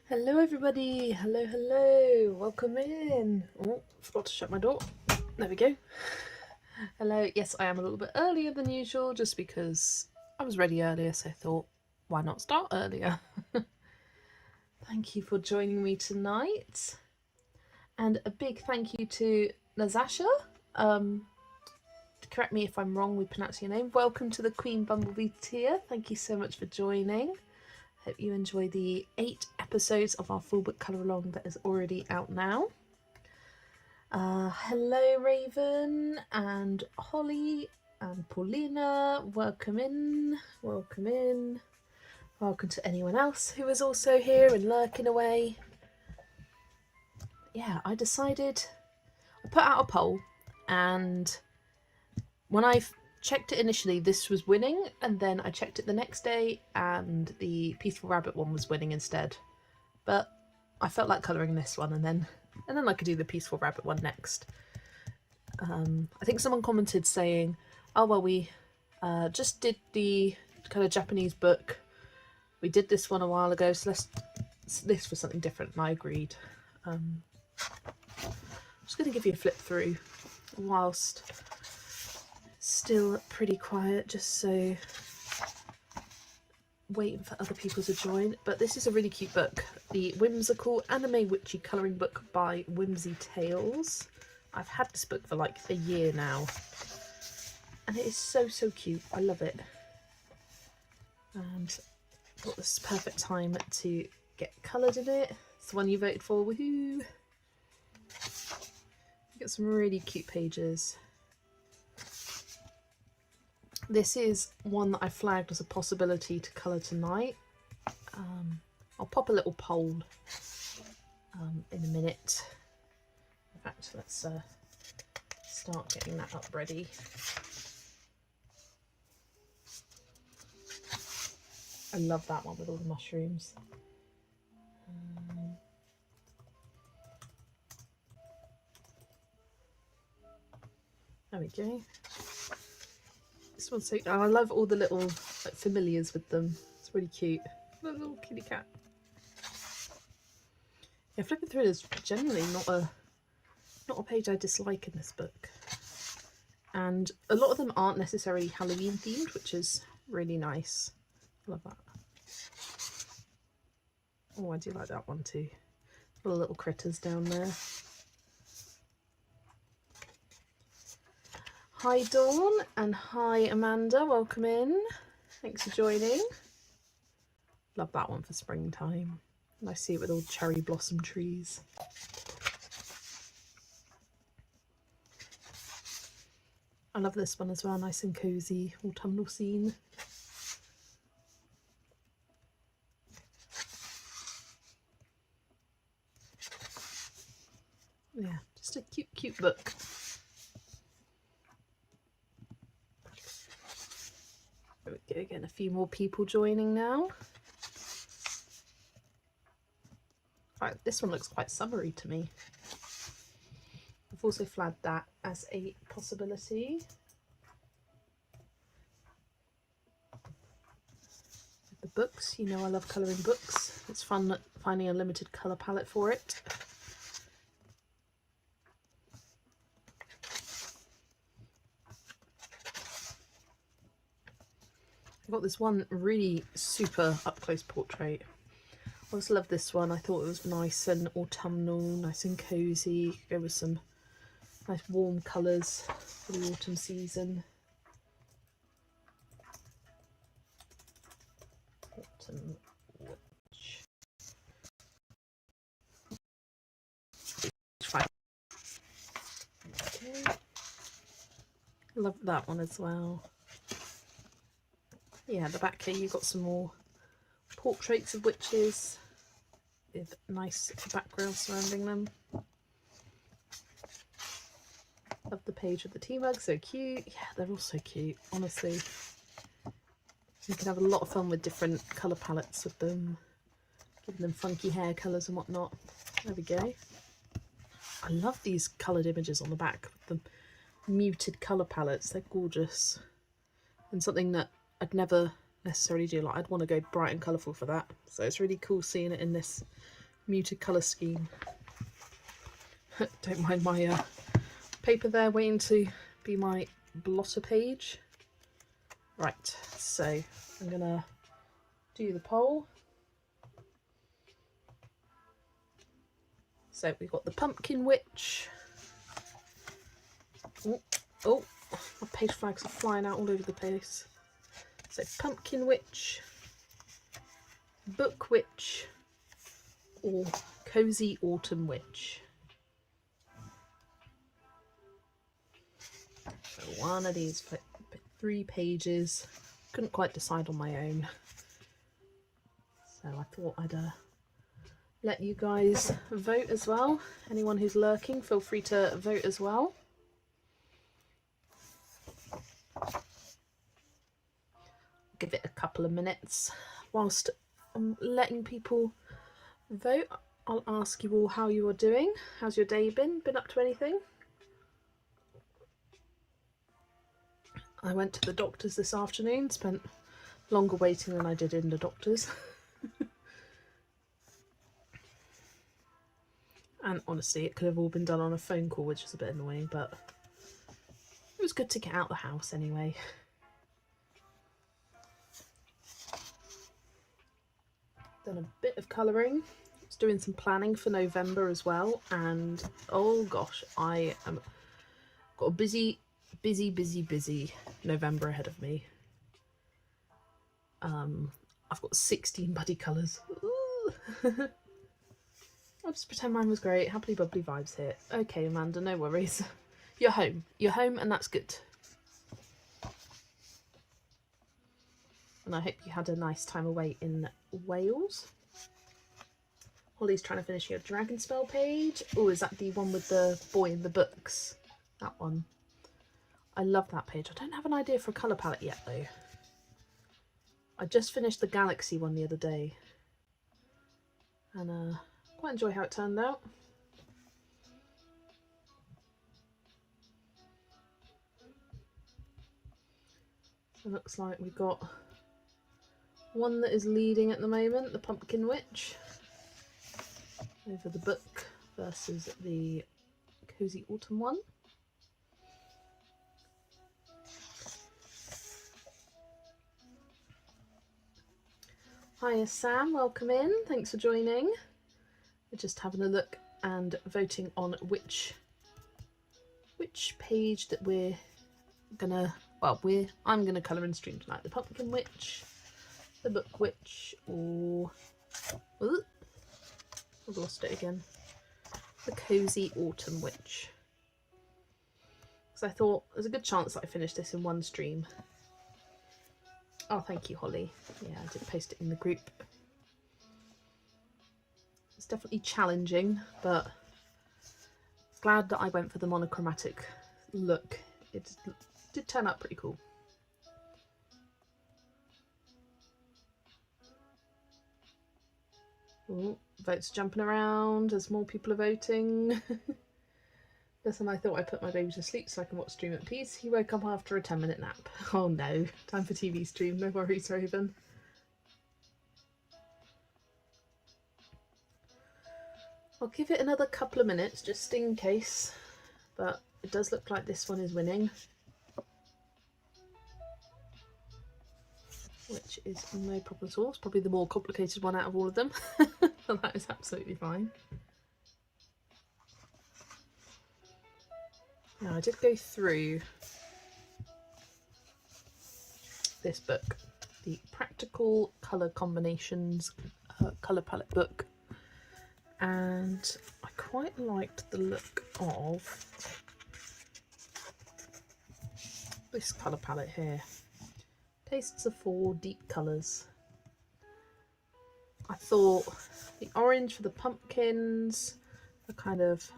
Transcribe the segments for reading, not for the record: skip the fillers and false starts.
Hello everybody, hello, welcome in. Oh, forgot to shut my door. There we go. Hello, yes, I am a little bit earlier than usual just because I was ready earlier, so I thought, why not start earlier? Thank you for joining me tonight. And a big thank you to Nazasha. Correct me if I'm wrong with pronouncing your name. Welcome to the Queen Bumblebee tier. Thank you so much for joining. Hope you enjoy the 8 episodes of our full book colour along that is already out now. Hello Raven and Holly and Paulina, welcome in, welcome in. Welcome to anyone else who is also here and lurking away. Yeah, I decided, I put out a poll, and when I checked it initially, this was winning, and then I checked it the next day and the Peaceful Rabbit one was winning instead. But I felt like colouring this one, and then I could do the Peaceful Rabbit one next. I think someone commented saying, oh well, we just did the kind of Japanese book. We did this one a while ago, so this was something different, and I agreed. I'm just going to give you a flip through whilst still pretty quiet, just so waiting for other people to join. But this is a really cute book, the Whimsical Anime Witchy colouring book by Whimsy Tales. I've had this book for like a year now, and it is so cute. I love it, and I thought this is perfect time to get coloured in it. It's the one you voted for, woohoo! You get some really cute pages. This is one that I flagged as a possibility to colour tonight. I'll pop a little poll in a minute. In fact, let's start getting that up ready. I love that one with all the mushrooms. There we go. This one's so, I love all the little like familiars with them. It's really cute. Little kitty cat. Yeah, flipping through is generally not a page I dislike in this book, and a lot of them aren't necessarily Halloween themed, which is really nice. I love that. Oh, I do like that one too. All the little critters down there. Hi Dawn and hi Amanda, welcome in. Thanks for joining. Love that one for springtime. And I see it with all cherry blossom trees. I love this one as well, nice and cosy autumnal scene. book. There we go, again, a few more people joining now. Right, this one looks quite summery to me. I've also flagged that as a possibility. The books, you know I love colouring books. It's fun finding a limited colour palette for it. I've got this one really super up-close portrait. I always love this one. I thought it was nice and autumnal, nice and cosy. Go with some nice warm colours for the autumn season. Autumn Witch. Okay. Love that one as well. Yeah, at the back here you've got some more portraits of witches with nice background surrounding them. Love the page of the tea mug, so cute. Yeah, they're all so cute, honestly. You can have a lot of fun with different colour palettes with them, giving them funky hair colours and whatnot. There we go. I love these coloured images on the back with the muted colour palettes. They're gorgeous. And something that I'd never necessarily do, like I'd want to go bright and colourful for that. So it's really cool seeing it in this muted colour scheme. Don't mind my paper there waiting to be my blotter page. Right, so I'm gonna do the poll. So we've got the Pumpkin Witch. Oh, my page flags are flying out all over the place. So Pumpkin Witch, Book Witch, or Cozy Autumn Witch. So one of these 3 pages. Couldn't quite decide on my own. So I thought I'd let you guys vote as well. Anyone who's lurking, feel free to vote as well. Give it a couple of minutes. Whilst I'm letting people vote, I'll ask you all how you are doing. How's your day been? Been up to anything? I went to the doctor's this afternoon, spent longer waiting than I did in the doctor's. And honestly, it could have all been done on a phone call, which is a bit annoying, but it was good to get out of the house anyway. Done a bit of colouring. I was doing some planning for November as well, and oh gosh, I am got a busy November ahead of me. I've got 16 buddy colours. I'll just pretend mine was great. Happily bubbly vibes here. Okay, Amanda, no worries. You're home. You're home, and that's good. And I hope you had a nice time away in Wales. Holly's trying to finish your dragon spell page. Oh, is that the one with the boy in the books? That one. I love that page. I don't have an idea for a colour palette yet, though. I just finished the Galaxy one the other day. And quite enjoy how it turned out. So it looks like we've got one that is leading at the moment, the Pumpkin Witch, over the book versus the Cozy Autumn one. Hiya Sam, welcome in, thanks for joining. We're just having a look and voting on which page that we're gonna, well, I'm gonna colour and stream tonight. The Pumpkin Witch, the Book Witch, or ooh, I've lost it again. The Cozy Autumn Witch. Because I thought there's a good chance that I finish this in one stream. Oh, thank you, Holly. Yeah, I did post it in the group. It's definitely challenging, but glad that I went for the monochromatic look. It did turn out pretty cool. Ooh, votes jumping around as more people are voting. Listen, I thought I put my baby to sleep so I can watch stream at peace. He woke up after a 10-minute nap. Oh no, time for TV stream. No worries, Raven. I'll give it another couple of minutes just in case, but it does look like this one is winning, which is no problem at all. It's probably the more complicated one out of all of them. So that is absolutely fine. Now, I did go through this book, the Practical Colour Combinations Colour Palette book, and I quite liked the look of this colour palette here. Tastes of 4 deep colours. I thought the orange for the pumpkins, the kind of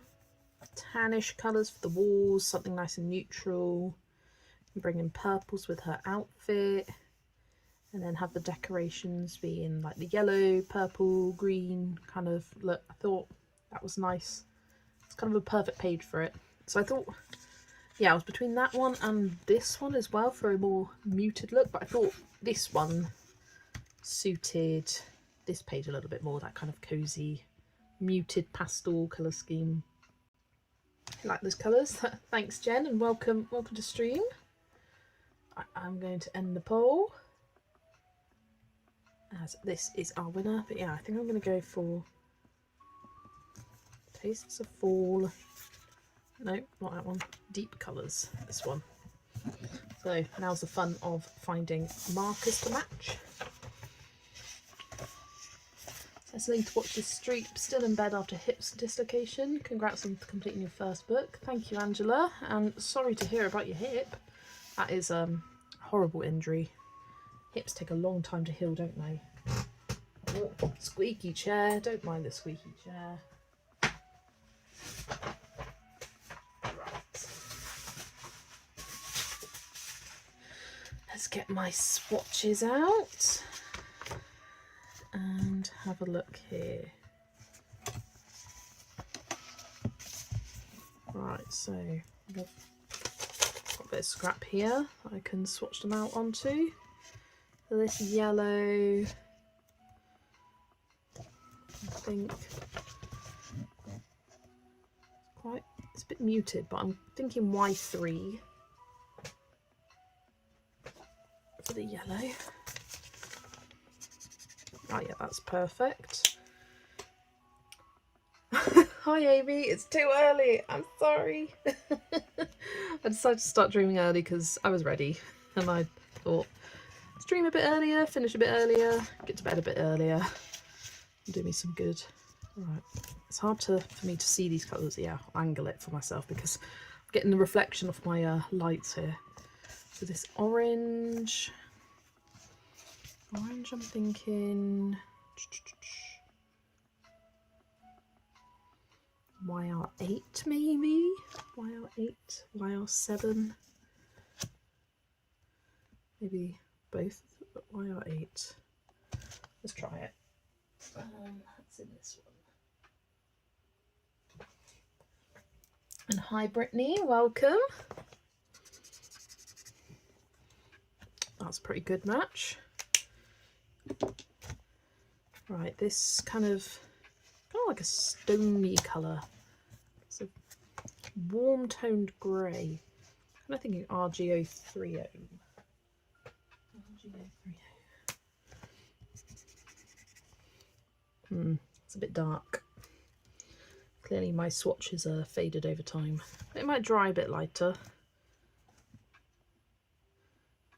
tannish colours for the walls, something nice and neutral. Bring in purples with her outfit, and then have the decorations being like the yellow, purple, green kind of look. I thought that was nice. It's kind of a perfect page for it. So I thought, yeah, I was between that one and this one as well for a more muted look, but I thought this one suited this page a little bit more, that kind of cozy, muted pastel colour scheme. I like those colours. Thanks, Jen, and welcome to stream. I'm going to end the poll as this is our winner, but yeah, I think I'm going to go for Tastes of Fall. No, not that one. Deep Colours, this one. So now's the fun of finding markers to match. Listening to watch this stream, still in bed after hip dislocation. Congrats on completing your first book. Thank you, Angela, and sorry to hear about your hip. That is a horrible injury. Hips take a long time to heal, don't they? Oh, squeaky chair. Don't mind the squeaky chair. Right. Let's get my swatches out and have a look here. Right, so I've got a bit of scrap here that I can swatch them out onto. So this yellow, I think it's a bit muted, but I'm thinking Y3 for the yellow. Oh yeah, that's perfect. Hi Amy, it's too early. I'm sorry. I decided to start dreaming early because I was ready, and I thought, stream a bit earlier, finish a bit earlier, get to bed a bit earlier, and do me some good. Right, it's hard for me to see these colours. Yeah, I'll angle it for myself because I'm getting the reflection off my lights here. So this orange, I'm thinking YR8 maybe, YR8, YR7, maybe both, but YR8. Let's try it. That's in this one. And hi Brittany, welcome. That's a pretty good match. Right, this kind of like a stony colour. It's a warm toned grey. I'm kind of thinking RGO30. It's a bit dark. Clearly my swatches are faded over time. It might dry a bit lighter.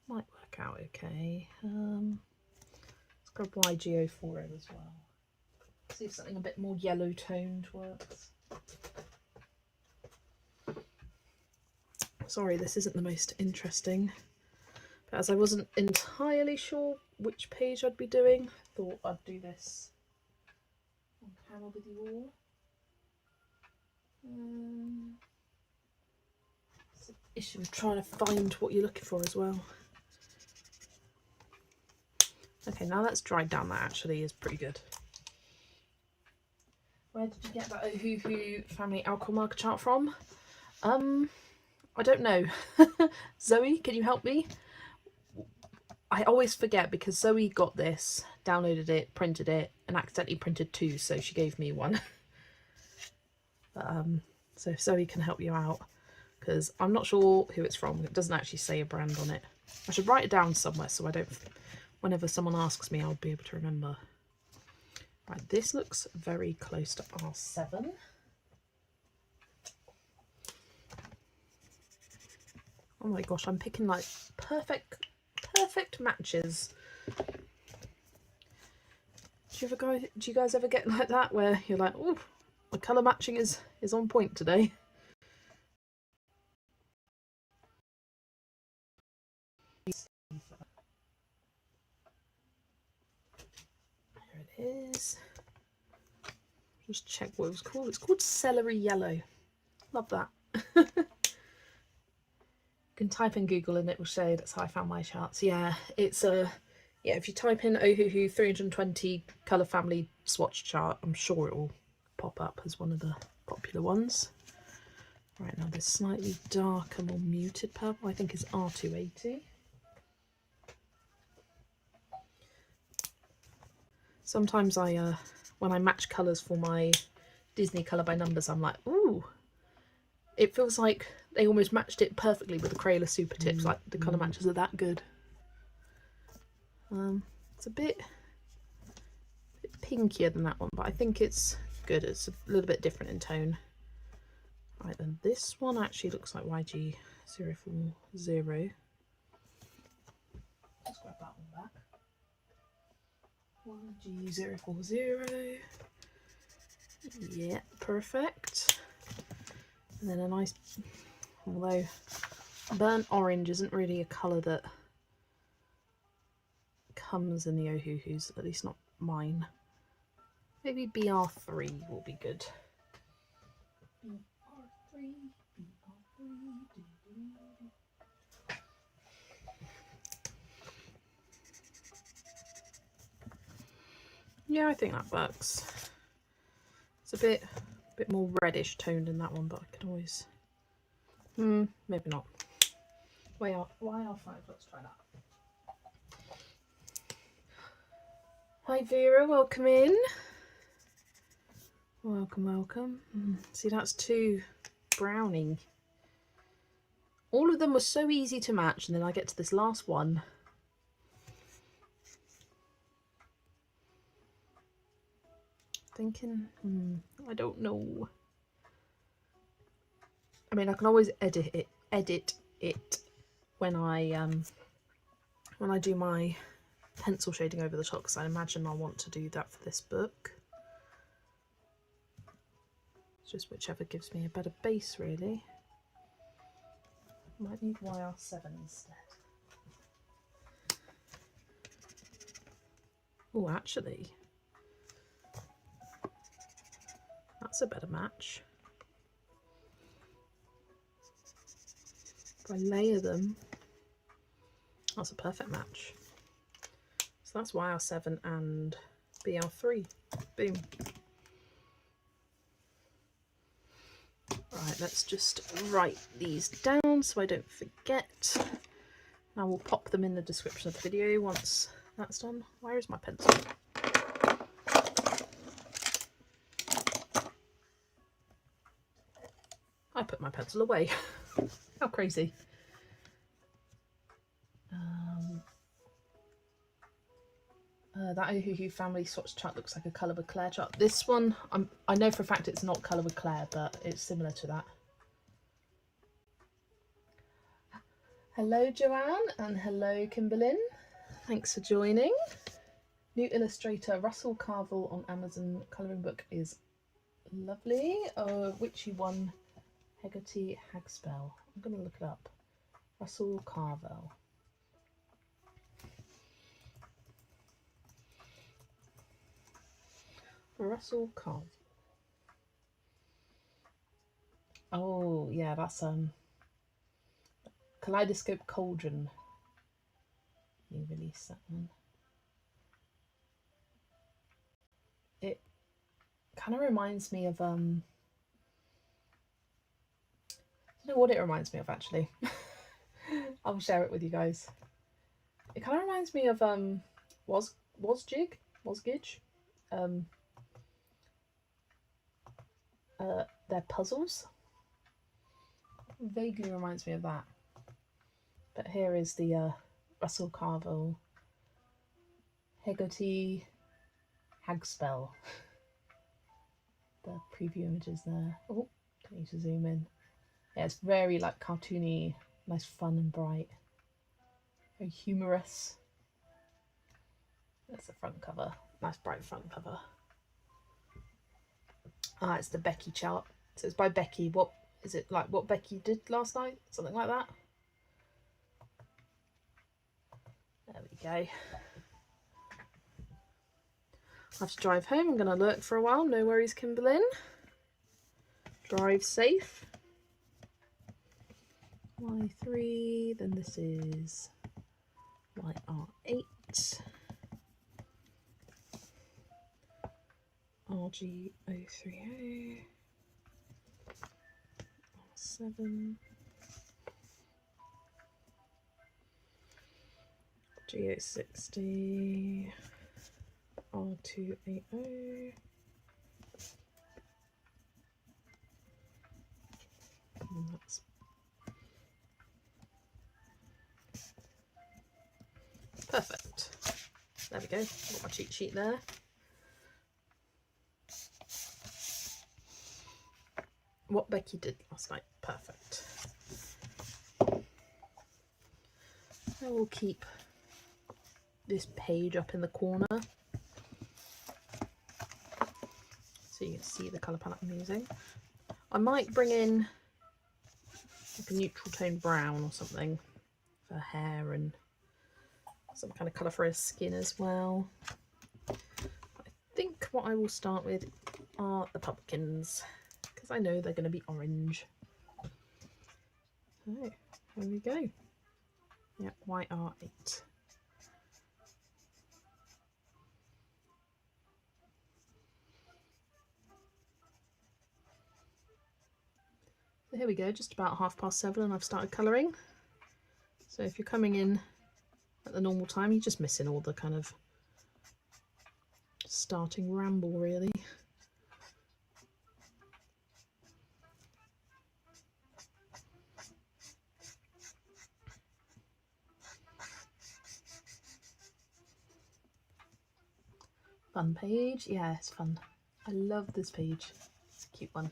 Might work out okay. Let's grab YGO40 as well. See if something a bit more yellow toned works. Sorry, this isn't the most interesting, but as I wasn't entirely sure which page I'd be doing, I thought I'd do this on camera with you all. It's an issue of trying to find what you're looking for as well. Okay, now that's dried down, that actually is pretty good. Where did you get that Ohuhu family alcohol marker chart from? I don't know. Zoe, can you help me? I always forget because Zoe got this, downloaded it, printed it, and accidentally printed two, so she gave me one. But, so if Zoe can help you out, because I'm not sure who it's from. It doesn't actually say a brand on it. I should write it down somewhere so I don't, whenever someone asks me, I'll be able to remember. Right, this looks very close to R7. Oh my gosh, I'm picking like perfect matches. Do you guys ever get like that where you're like, oh, my colour matching is on point today? There it is. Just check what it was called. It's called celery yellow. Love that. You can type in Google and it will show. That's how I found my charts. Yeah, it's a if you type in Ohuhu 320 colour family swatch chart, I'm sure it will pop up as one of the popular ones. Right, now this slightly darker, more muted purple I think is R280. Sometimes I when I match colours for my Disney colour by numbers, I'm like, ooh, it feels like they almost matched it perfectly with the Crayola Super Tips. Like the colour matches are that good. It's a bit pinkier than that one, but I think it's good. It's a little bit different in tone. Right, then this one actually looks like YG040. Let's grab that one back. YG040. Yeah, perfect. And then a nice, although burnt orange isn't really a colour that comes in the Ohuhus, at least not mine. Maybe BR3 will be good. BR3. Yeah, I think that works. It's a bit more reddish toned in that one, but I can always maybe not. YR5, let's try that. Hi Vera, welcome in. Welcome. See, that's too browning. All of them were so easy to match, and then I get to this last one. Thinking, I don't know. I mean, I can always edit it when I do my pencil shading over the top, because I imagine I'll want to do that for this book. It's just whichever gives me a better base, really. Might need YR7 instead. Oh, actually, that's a better match. If I layer them, that's a perfect match. So that's YR7 and BR3. Boom. Right, let's just write these down so I don't forget. I will pop them in the description of the video once that's done. Where is my pencil? I put my pencil away. How crazy. That Ohuhu family swatch chart looks like a colour with Claire chart. This one, I know for a fact it's not colour with Claire, but it's similar to that. Hello Joanne and hello Kimberlyn. Thanks for joining. New illustrator Russell Carville on Amazon colouring book is lovely. Witchy one, Hegarty Hagspell. I'm going to look it up. Russell Carville. Russell Carville. Oh yeah, that's Kaleidoscope Cauldron. You release that one. It kind of reminds me of I don't know what it reminds me of actually. I'll share it with you guys. It kind of reminds me of Wasgidge. Their puzzles. Vaguely reminds me of that. But here is the Russell Carville Hegoti Hagspell. The preview images there. Oh, don't need to zoom in. Yeah, it's very like cartoony, nice, fun and bright. Very humorous. That's the front cover. Nice bright front cover. Ah, it's the Becky chart. So it's by Becky. What is it like? What Becky did last night? Something like that. There we go. I have to drive home. I'm going to lurk for a while. No worries, Kimberlyn. Drive safe. Y3. Then this is YR8. RG030. R7. G860. R280. And that's perfect. There we go. Got my cheat sheet there. What Becky did last night. Perfect. I will keep this page up in the corner so you can see the colour palette I'm using. I might bring in like a neutral tone brown or something for her hair and some kind of colour for her skin as well. I think what I will start with are the pumpkins because I know they're going to be orange. So here we go. Yep, YR8. So here we go, just about 7:30 and I've started colouring. So if you're coming in at the normal time, you're just missing all the kind of starting ramble really. Fun page, yeah, it's fun. I love this page, it's a cute one.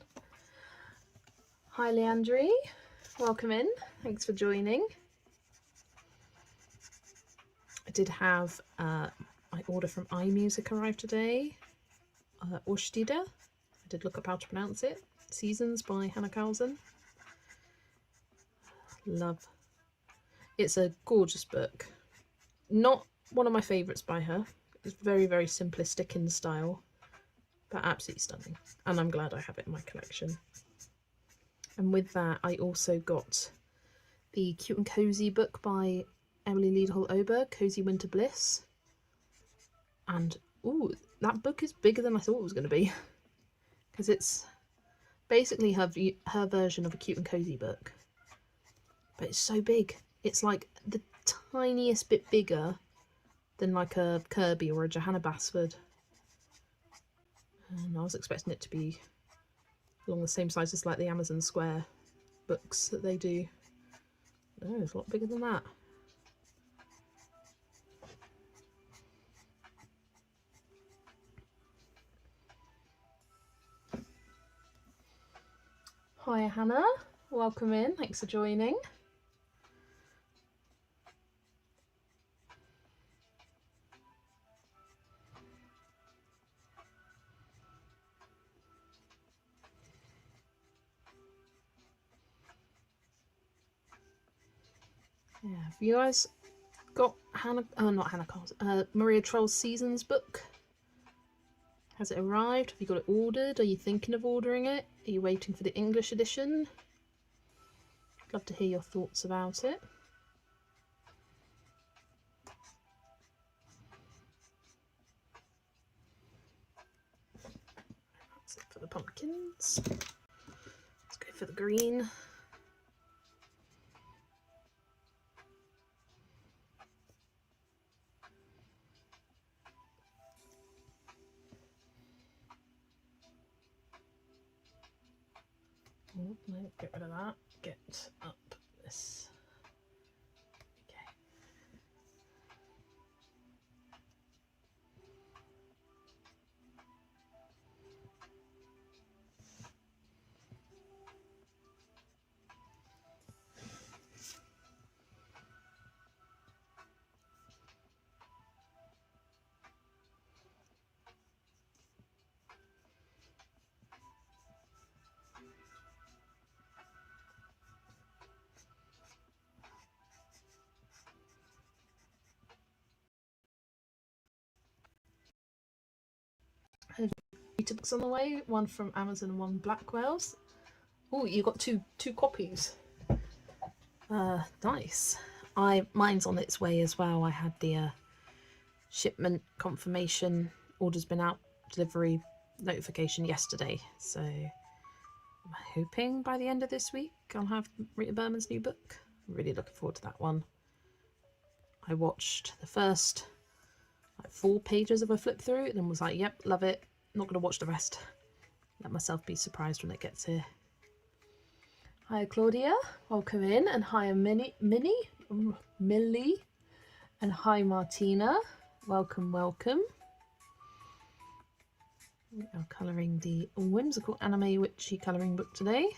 Hi Leandri, welcome in, thanks for joining. I did have my order from iMusic arrive today, Årstider. I did look up how to pronounce it. Seasons by Hannah Carlson. Love. It's a gorgeous book. Not one of my favourites by her. It's very, very simplistic in style, but absolutely stunning. And I'm glad I have it in my collection. And with that, I also got the Cute and Cozy book by Emily Liederholt-Oberg, Cozy Winter Bliss. And, ooh, that book is bigger than I thought it was going to be. Because it's basically her version of a Cute and Cozy book. But it's so big. It's like the tiniest bit bigger than like a Kirby or a Johanna Basford. And I was expecting it to be along the same size as like the Amazon Square books that they do. No, it's a lot bigger than that. Hi Hannah, welcome in, thanks for joining. Yeah, have you guys got Maria Troll's Seasons book? Has it arrived? Have you got it ordered? Are you thinking of ordering it? Are you waiting for the English edition? I'd love to hear your thoughts about it. That's it for the pumpkins. Let's go for the green. Oh, no, get rid of that. Get up this. Okay. Books on the way, one from Amazon and one Blackwell's. Oh, you got two copies. Nice. Mine's on its way as well. I had the shipment confirmation, order's been out, delivery notification yesterday, so I'm hoping by the end of this week I'll have Rita Berman's new book. I'm really looking forward to that one. I watched the first 4 pages of a flip through and then was like, yep, love it. Not going to watch the rest. Let myself be surprised when it gets here. Hi Claudia, welcome in, and hi Millie, and hi Martina, welcome. We are colouring the Whimsical Anime Witchy colouring book today.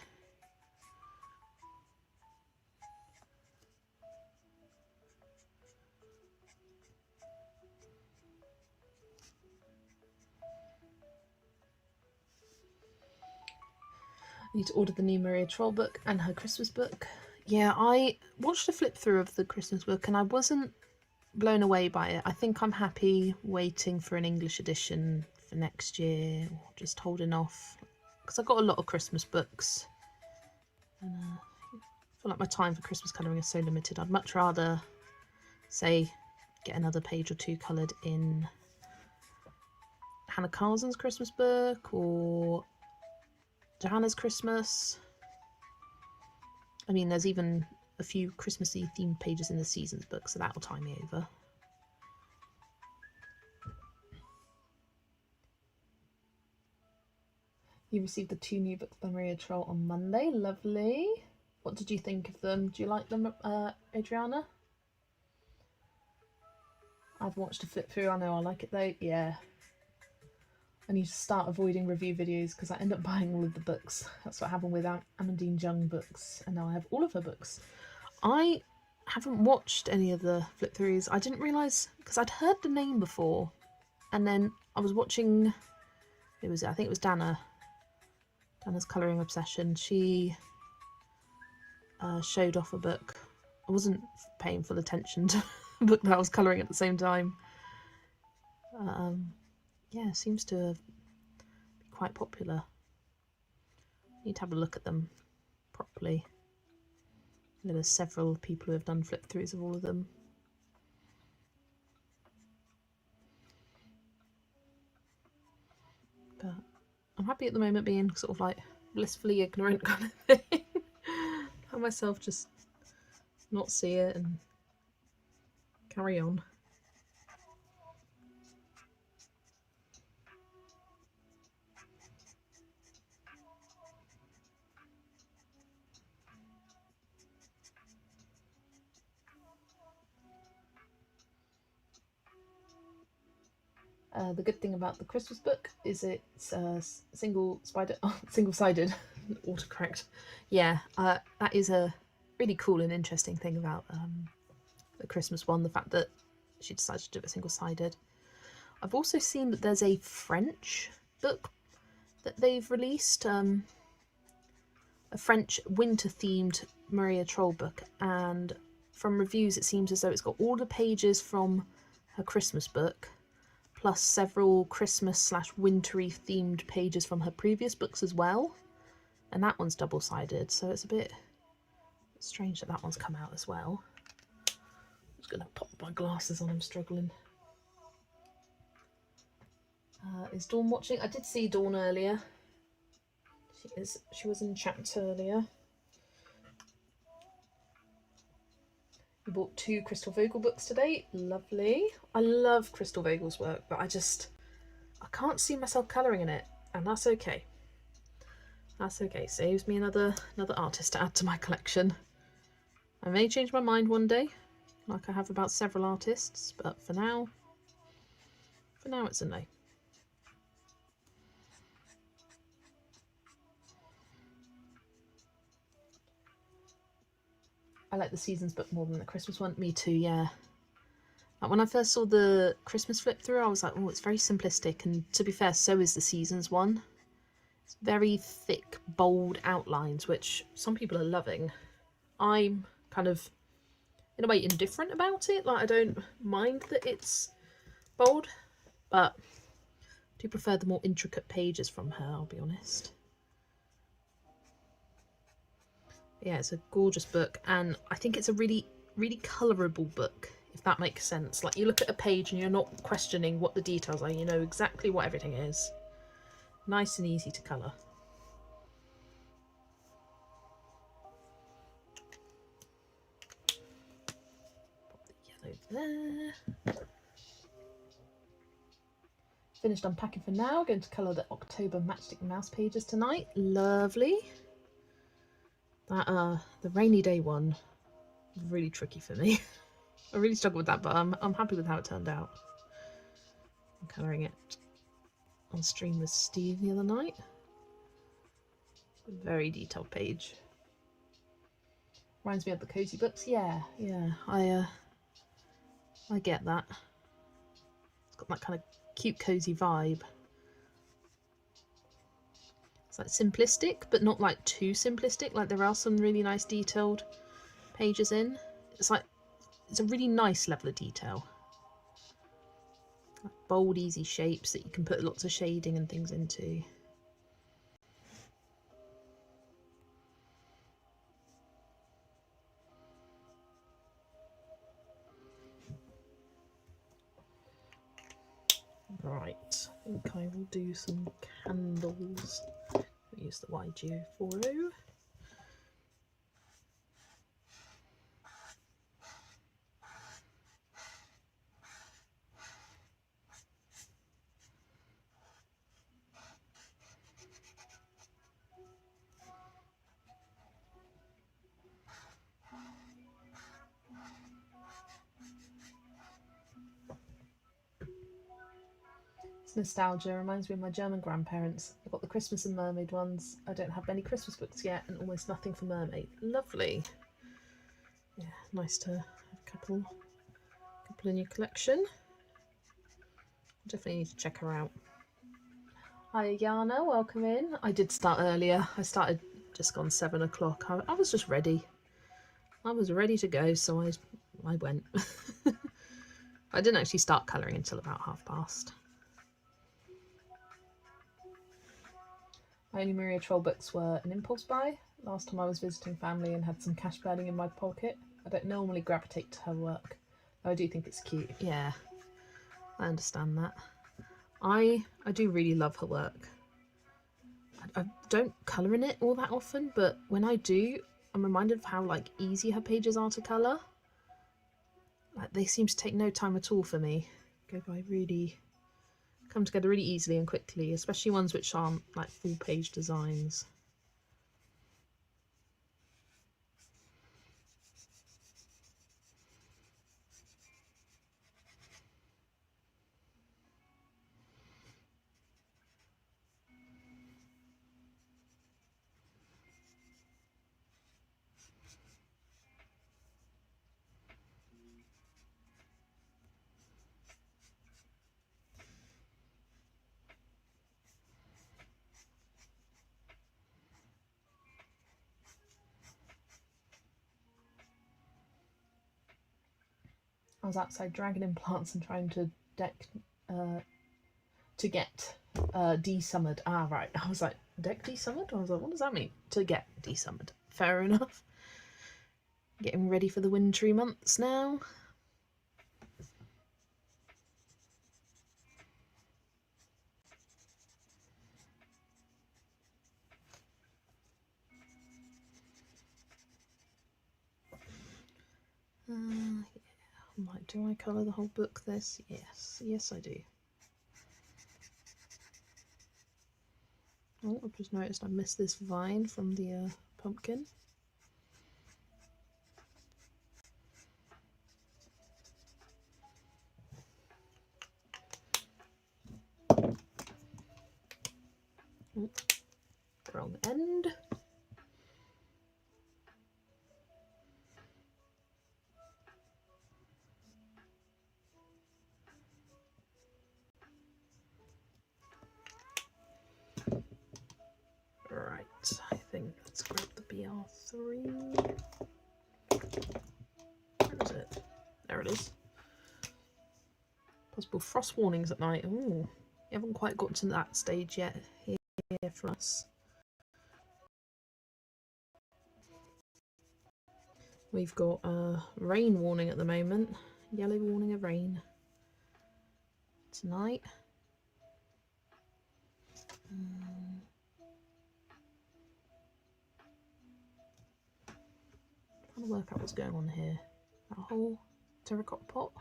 I need to order the new Maria Troll book and her Christmas book. Yeah, I watched a flip through of the Christmas book and I wasn't blown away by it. I think I'm happy waiting for an English edition for next year, or just holding off, because I've got a lot of Christmas books and I feel like my time for Christmas colouring is so limited. I'd much rather, say, get another page or 2 coloured in Hannah Carlson's Christmas book or Johanna's Christmas. I mean, there's even a few Christmassy themed pages in the Seasons book, so that'll tie me over. You received the 2 new books by Maria Troll on Monday. Lovely. What did you think of them? Do you like them, Adriana? I've watched a flip through. I know I like it though. Yeah. I need to start avoiding review videos because I end up buying all of the books. That's what happened with Amandine Jung books, and now I have all of her books. I haven't watched any of the flip throughs. I didn't realise, because I'd heard the name before, and then I was watching, I think it was Dana's Colouring Obsession. She showed off a book. I wasn't paying full attention to the book that I was colouring at the same time. Yeah, it seems to be quite popular. Need to have a look at them properly. There's several people who have done flip throughs of all of them. But I'm happy at the moment being sort of like blissfully ignorant kind of thing. Let myself just not see it and carry on. The good thing about the Christmas book is it's single-sided, autocorrect. Yeah, that is a really cool and interesting thing about the Christmas one, the fact that she decided to do it single-sided. I've also seen that there's a French book that they've released, a French winter-themed Maria Troll book, and from reviews it seems as though it's got all the pages from her Christmas book, plus several Christmas/wintry themed pages from her previous books as well. and that one's double-sided, so it's a bit strange that that one's come out as well. I'm just going to pop my glasses on, I'm struggling. Is Dawn watching? I did see Dawn earlier. She was in chat earlier. We bought 2 Crystal Vogel books today. Lovely. I love Crystal Vogel's work, but I can't see myself colouring in it, and that's okay. That's okay. Saves me another artist to add to my collection. I may change my mind one day, like I have about several artists, but for now it's a no. I like the Seasons book more than the Christmas one. Me too, yeah. Like when I first saw the Christmas flip through, I was like, oh, it's very simplistic. And to be fair, so is the Seasons one. It's very thick, bold outlines, which some people are loving. I'm kind of, in a way, indifferent about it. Like, I don't mind that it's bold, but I do prefer the more intricate pages from her, I'll be honest. Yeah, it's a gorgeous book, and I think it's a really, really colourable book, if that makes sense. Like, you look at a page and you're not questioning what the details are, you know exactly what everything is. Nice and easy to colour. Pop the yellow there. Finished unpacking for now. Going to colour the October Matchstick Mouse pages tonight. Lovely. That the rainy day one, really tricky for me. I really struggled with that, but I'm happy with how it turned out. I'm colouring it on stream with Steve the other night. Very detailed page. Reminds me of the cozy books. Yeah, I get that. It's got that kind of cute cozy vibe. It's like simplistic, but not like too simplistic. Like there are some really nice detailed pages in. It's like, it's a really nice level of detail. Like bold, easy shapes that you can put lots of shading and things into. Right, I think I will do some candles. I'll use the YG40. Nostalgia reminds me of my German grandparents. I've got the Christmas and Mermaid ones. I don't have many Christmas books yet, and almost nothing for Mermaid. Lovely. Yeah, nice to have a couple in your collection. Definitely need to check her out. Hi Yana, welcome in. I did start earlier. I started just gone 7 o'clock. I was just ready. I was ready to go, so I went. I didn't actually start colouring until about past. My only Maria Troll books were an impulse buy. Last time I was visiting family and had some cash burning in my pocket. I don't normally gravitate to her work, though I do think it's cute. Yeah, I understand that. I do really love her work. I don't colour in it all that often, but when I do, I'm reminded of how like easy her pages are to colour. Like they seem to take no time at all for me. Go by really, come together really easily and quickly, especially ones which aren't like full page designs. I was outside dragging in plants and trying to get desummered. Ah, right. I was like, deck desummered? I was like, what does that mean? To get desummered. Fair enough. Getting ready for the wintry months now. Yeah. Like, do I colour the whole book this? Yes. Yes, I do. Oh, I've just noticed I missed this vine from the pumpkin. Oh, wrong end. Right, I think let's grab the BR3. Where is it? There it is. Possible frost warnings at night. Ooh, you haven't quite got to that stage yet here for us. We've got a rain warning at the moment. Yellow warning of rain tonight. Trying to work out what's going on here. That whole terracotta pot.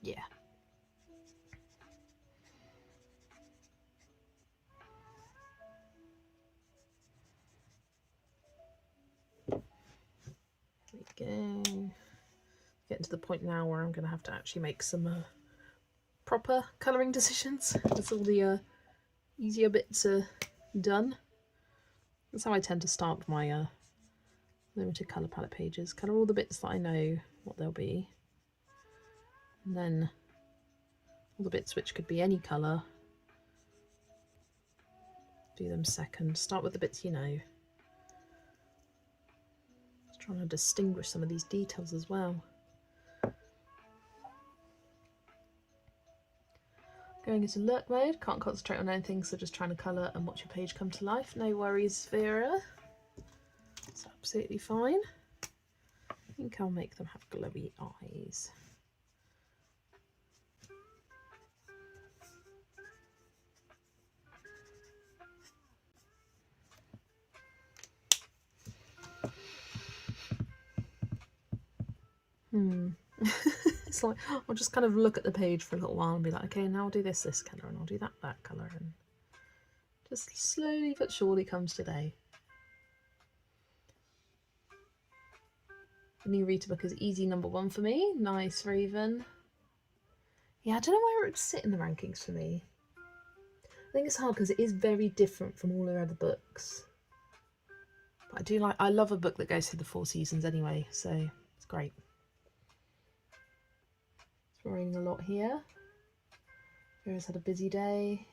Yeah. There we go. Getting to the point now where I'm going to have to actually make some proper colouring decisions. That's all the easier bits are done. That's how I tend to start my limited colour palette pages. Colour all the bits that I know what they'll be. And then all the bits which could be any colour, do them second. Start with the bits you know. Just trying to distinguish some of these details as well. Going into lurk mode, can't concentrate on anything, so just trying to colour and watch your page come to life. No worries, Vera. It's absolutely fine. I think I'll make them have glowy eyes. It's like, I'll just kind of look at the page for a little while and be like, okay, now I'll do this colour, and I'll do that colour, and just slowly but surely comes today. The new Rita book is easy #1 for me. Nice, Raven. Yeah, I don't know where it would sit in the rankings for me. I think it's hard because it is very different from all her other books. But I love a book that goes through the 4 seasons anyway, so it's great. It's raining a lot here. Vera's had a busy day.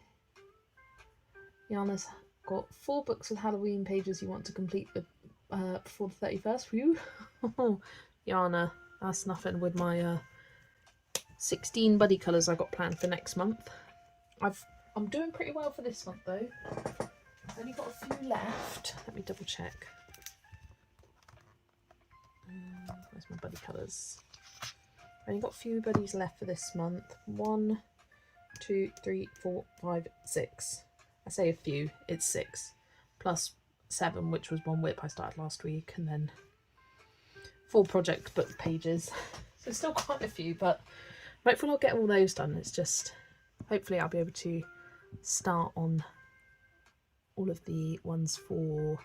Yana's got 4 books with Halloween pages you want to complete before the 31st. Whew. Yana, that's nothing with my 16 buddy colours I got planned for next month. I'm doing pretty well for this month though. I've only got a few left. Let me double check. Where's my buddy colours? I've only got a few buddies left for this month. 1, 2, 3, 4, 5, 6. I say a few, it's 6. Plus 7, which was one whip I started last week, and then 4 project book pages. So still quite a few, but hopefully I'll get all those done. It's just, hopefully I'll be able to start on all of the ones for,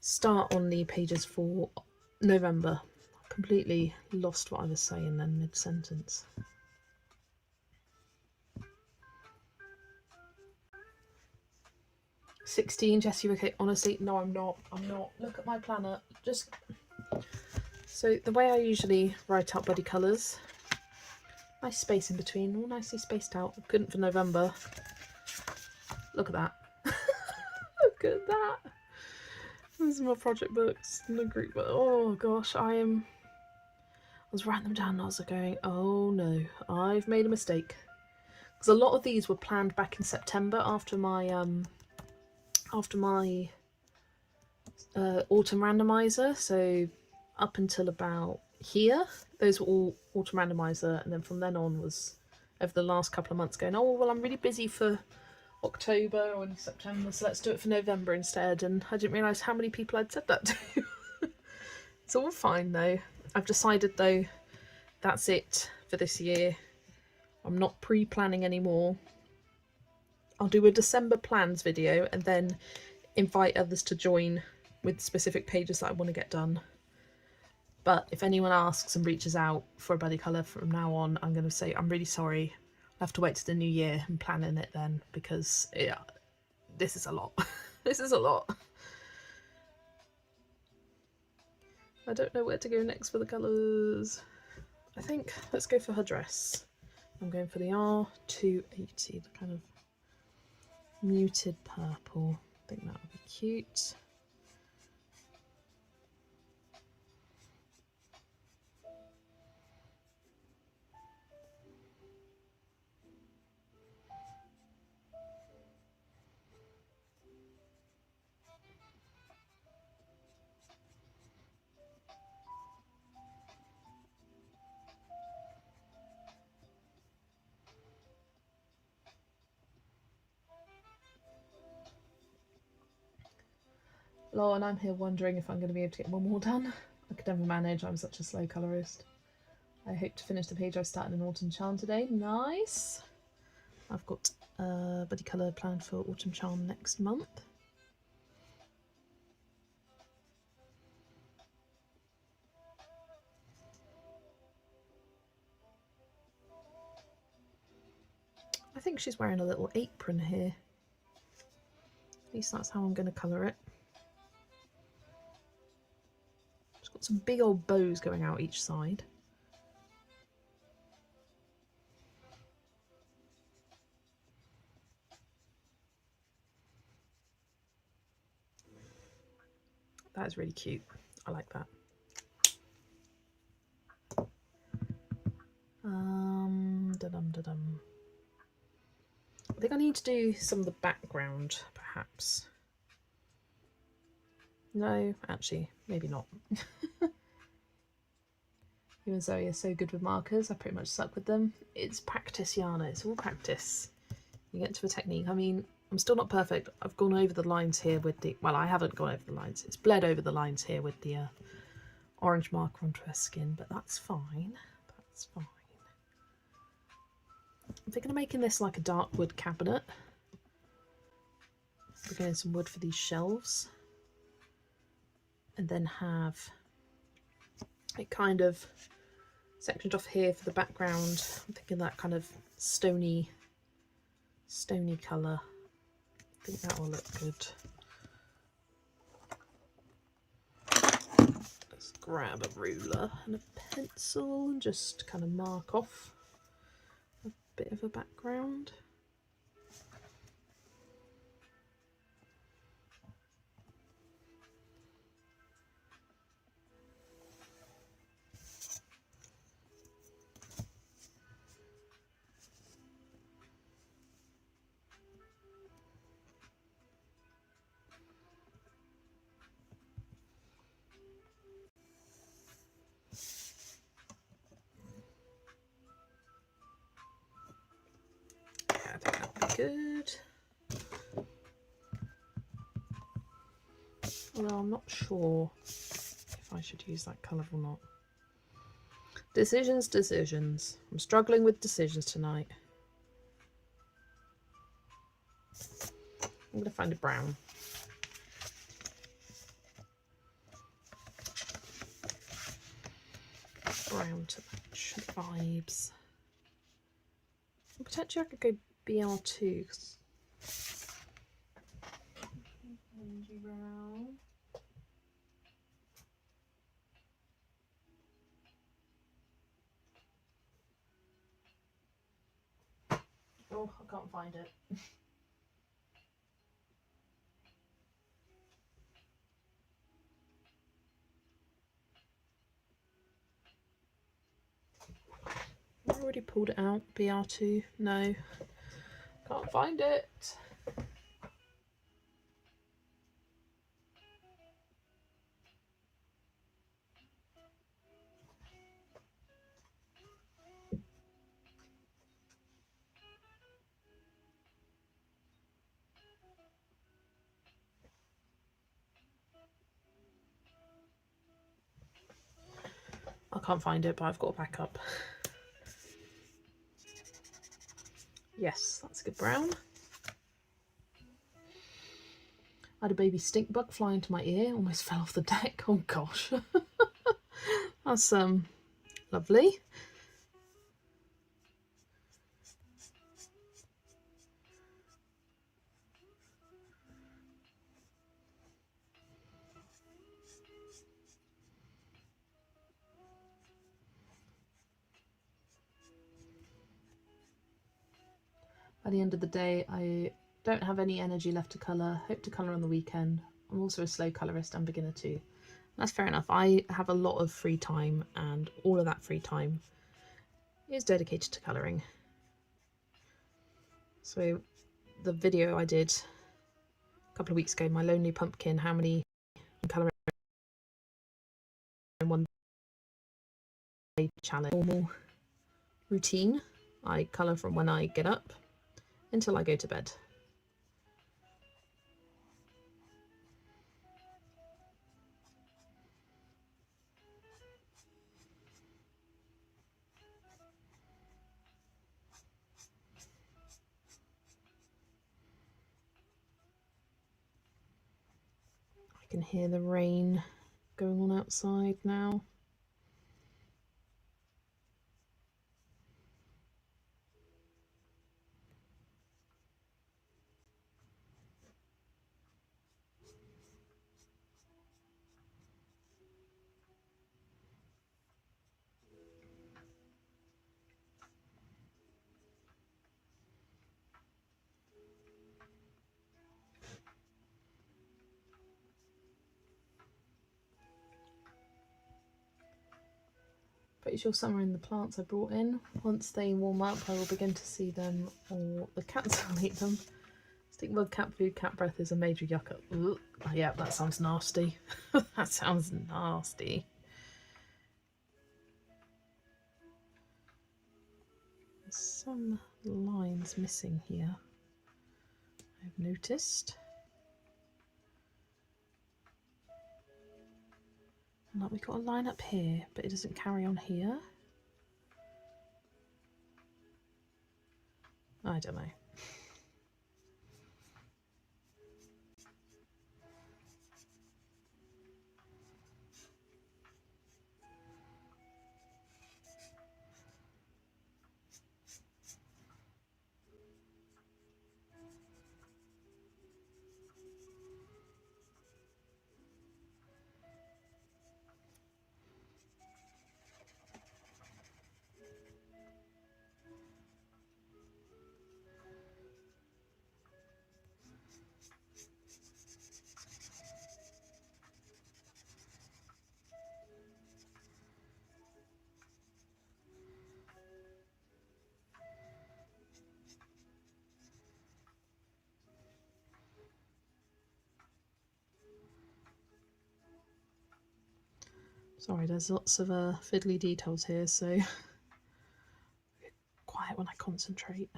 start on the pages for November. I completely lost what I was saying then mid-sentence. "16, Jessie, okay, honestly, no, I'm not. Look at my planner. Just, so the way I usually write out buddy colours, nice space in between, all nicely spaced out. I couldn't for November. Look at that. Look at that. These are my project books in the group. Oh gosh, I was writing them down and I was going, oh no, I've made a mistake. because a lot of these were planned back in September after my autumn randomizer. So up until about here, those were all autumn randomizer, and then from then on was over the last couple of months going, oh well, I'm really busy for October or in September, so let's do it for November instead. And I didn't realise how many people I'd said that to. It's all fine though. I've decided though, that's it for this year. I'm not pre-planning anymore. I'll do a December plans video and then invite others to join with specific pages that I want to get done. But if anyone asks and reaches out for a buddy colour from now on, I'm going to say I'm really sorry. I'll have to wait to the new year and plan in it then, because yeah, this is a lot. This is a lot. I don't know where to go next for the colours. I think let's go for her dress. I'm going for the R280, the kind of muted purple. I think that would be cute. Hello, and I'm here wondering if I'm going to be able to get one more done. I could never manage, I'm such a slow colourist. I hope to finish the page I started in Autumn Charm today. Nice! I've got a buddy colour planned for Autumn Charm next month. I think she's wearing a little apron here. At least that's how I'm going to colour it. She's got some big old bows going out each side. That is really cute. I like that. Da-dum. I think I need to do some of the background, perhaps. No, actually, maybe not. You and Zoe are so good with markers. I pretty much suck with them. It's practice, Yana. It's all practice. You get to a technique. I mean, I'm still not perfect. I've gone over the lines here with the... Well, I haven't gone over the lines. It's bled over the lines here with the orange marker onto her skin, but that's fine. That's fine. I'm thinking of making this like a dark wood cabinet. We're getting some wood for these shelves. And then have it kind of sectioned off here for the background. I'm thinking that kind of stony colour. I think that will look good. Let's grab a ruler and a pencil and just kind of mark off a bit of a background. I think that'll be good. Although I'm not sure if I should use that colour or not. Decisions. I'm struggling with decisions tonight. I'm going to find a brown. Brown to match the vibes. Potentially I could go BR2. Oh, I can't find it. I've already pulled it out. BR2. No. Can't find it. I can't find it, but I've got a backup. Yes, that's a good brown. I had a baby stink bug fly into my ear, almost fell off the deck. Oh gosh. That's lovely. By the end of the day, I don't have any energy left to colour. Hope to colour on the weekend. I'm also a slow colourist and beginner too. That's fair enough. I have a lot of free time, and all of that free time is dedicated to colouring. So the video I did a couple of weeks ago, my lonely pumpkin, how many colouring in one day challenge. Normal routine. I colour from when I get up until I go to bed. I can hear the rain going on outside now. Pretty sure some are in the plants I brought in. Once they warm up, I will begin to see them, or the cats will eat them. Stink bug, cat food, cat breath is a major yuck up. Ugh. Yeah, that sounds nasty. That sounds nasty. There's some lines missing here, I've noticed. Like, we've got a line up here, but it doesn't carry on here. I don't know. Sorry, there's lots of fiddly details here, so quiet when I concentrate.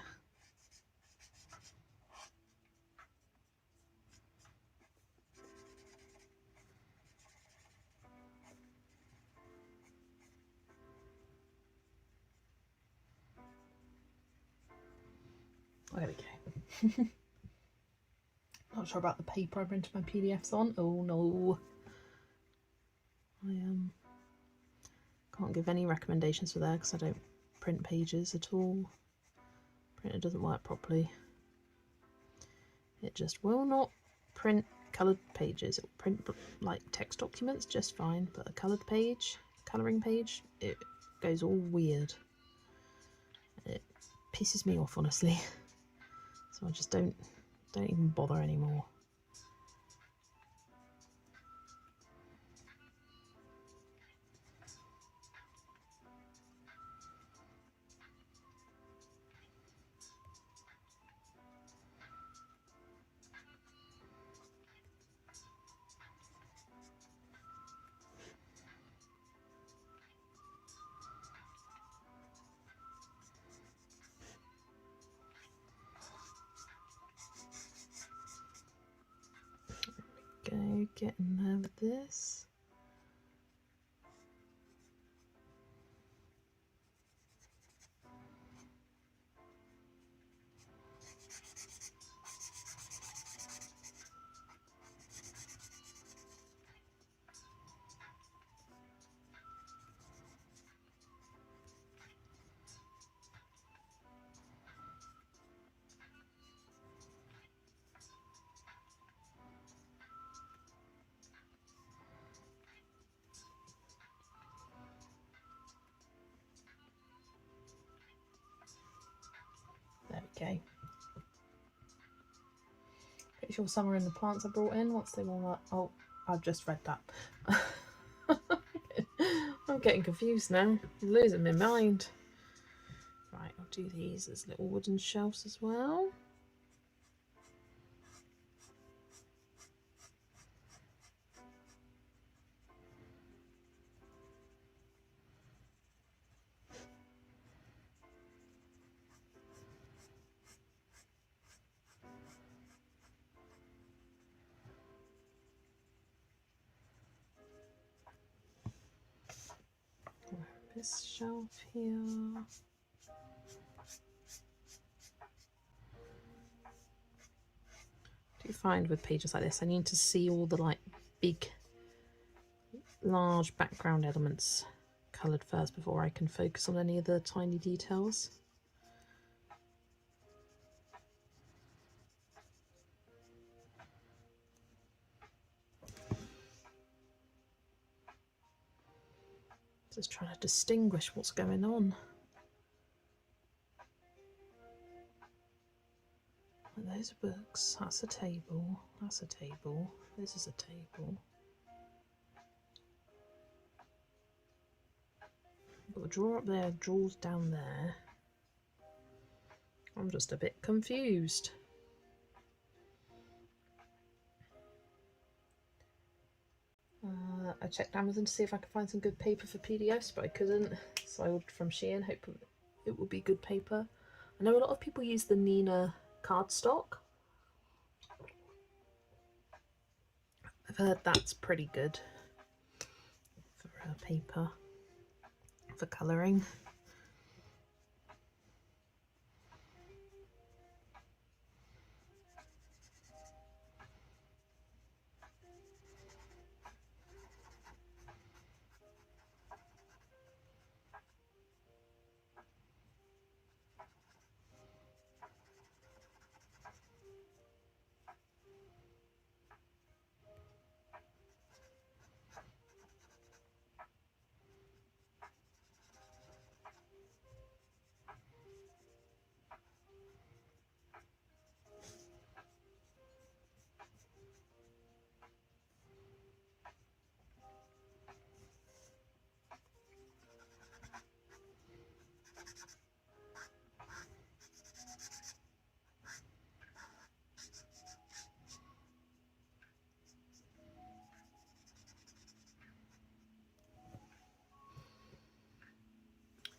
There we go. Not sure about the paper I printed my PDFs on. Oh no. I can't give any recommendations for there because I don't print pages at all. Printer doesn't work properly. It just will not print coloured pages. It will print like text documents just fine, but a coloured page, colouring page, it goes all weird. It pisses me off, honestly. So I just don't even bother anymore. getting there with this. There we go. Pretty sure some are in the plants I brought in. What's the one that? Oh, I've just read that. I'm getting confused now. I'm losing my mind. Right, I'll do these as little wooden shelves as well. This shelf here. Do you find with pages like this, I need to see all the like big, large background elements coloured first before I can focus on any of the tiny details. Just trying to distinguish what's going on. And those are books, that's a table, that's a table, this is a table. Got a drawer up there, drawers down there. I'm just a bit confused. I checked Amazon to see if I could find some good paper for PDFs, but I couldn't, so I ordered from Shein, hope it will be good paper. I know a lot of people use the Nina cardstock. I've heard that's pretty good for paper, for colouring.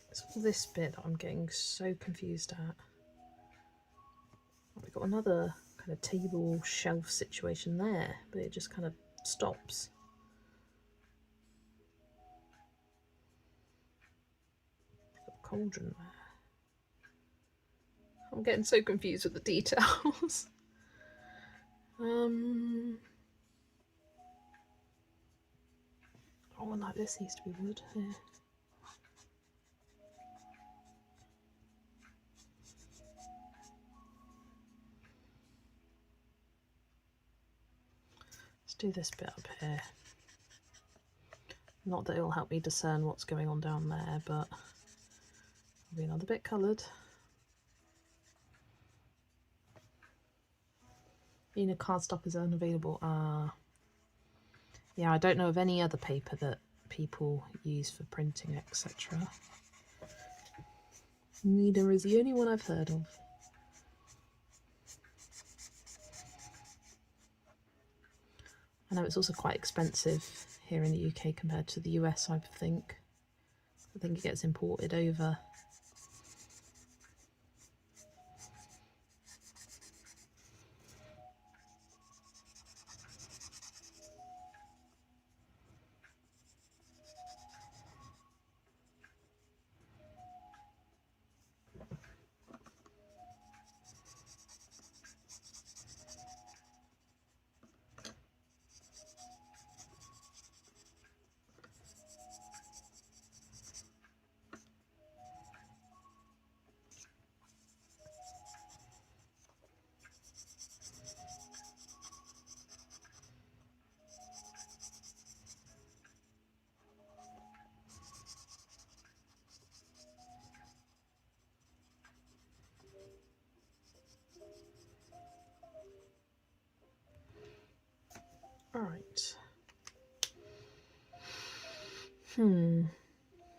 It's all this bit that I'm getting so confused at. We've got another kind of table shelf situation there, but it just kind of stops. Got a cauldron there. I'm getting so confused with the details. Oh, one like this needs to be wood here. Let's do this bit up here. Not that it will help me discern what's going on down there, but it'll be another bit coloured. Nina cardstock is unavailable. Yeah, I don't know of any other paper that people use for printing, etc. Nina is the only one I've heard of. I know it's also quite expensive here in the UK compared to the US, I think. I think it gets imported over.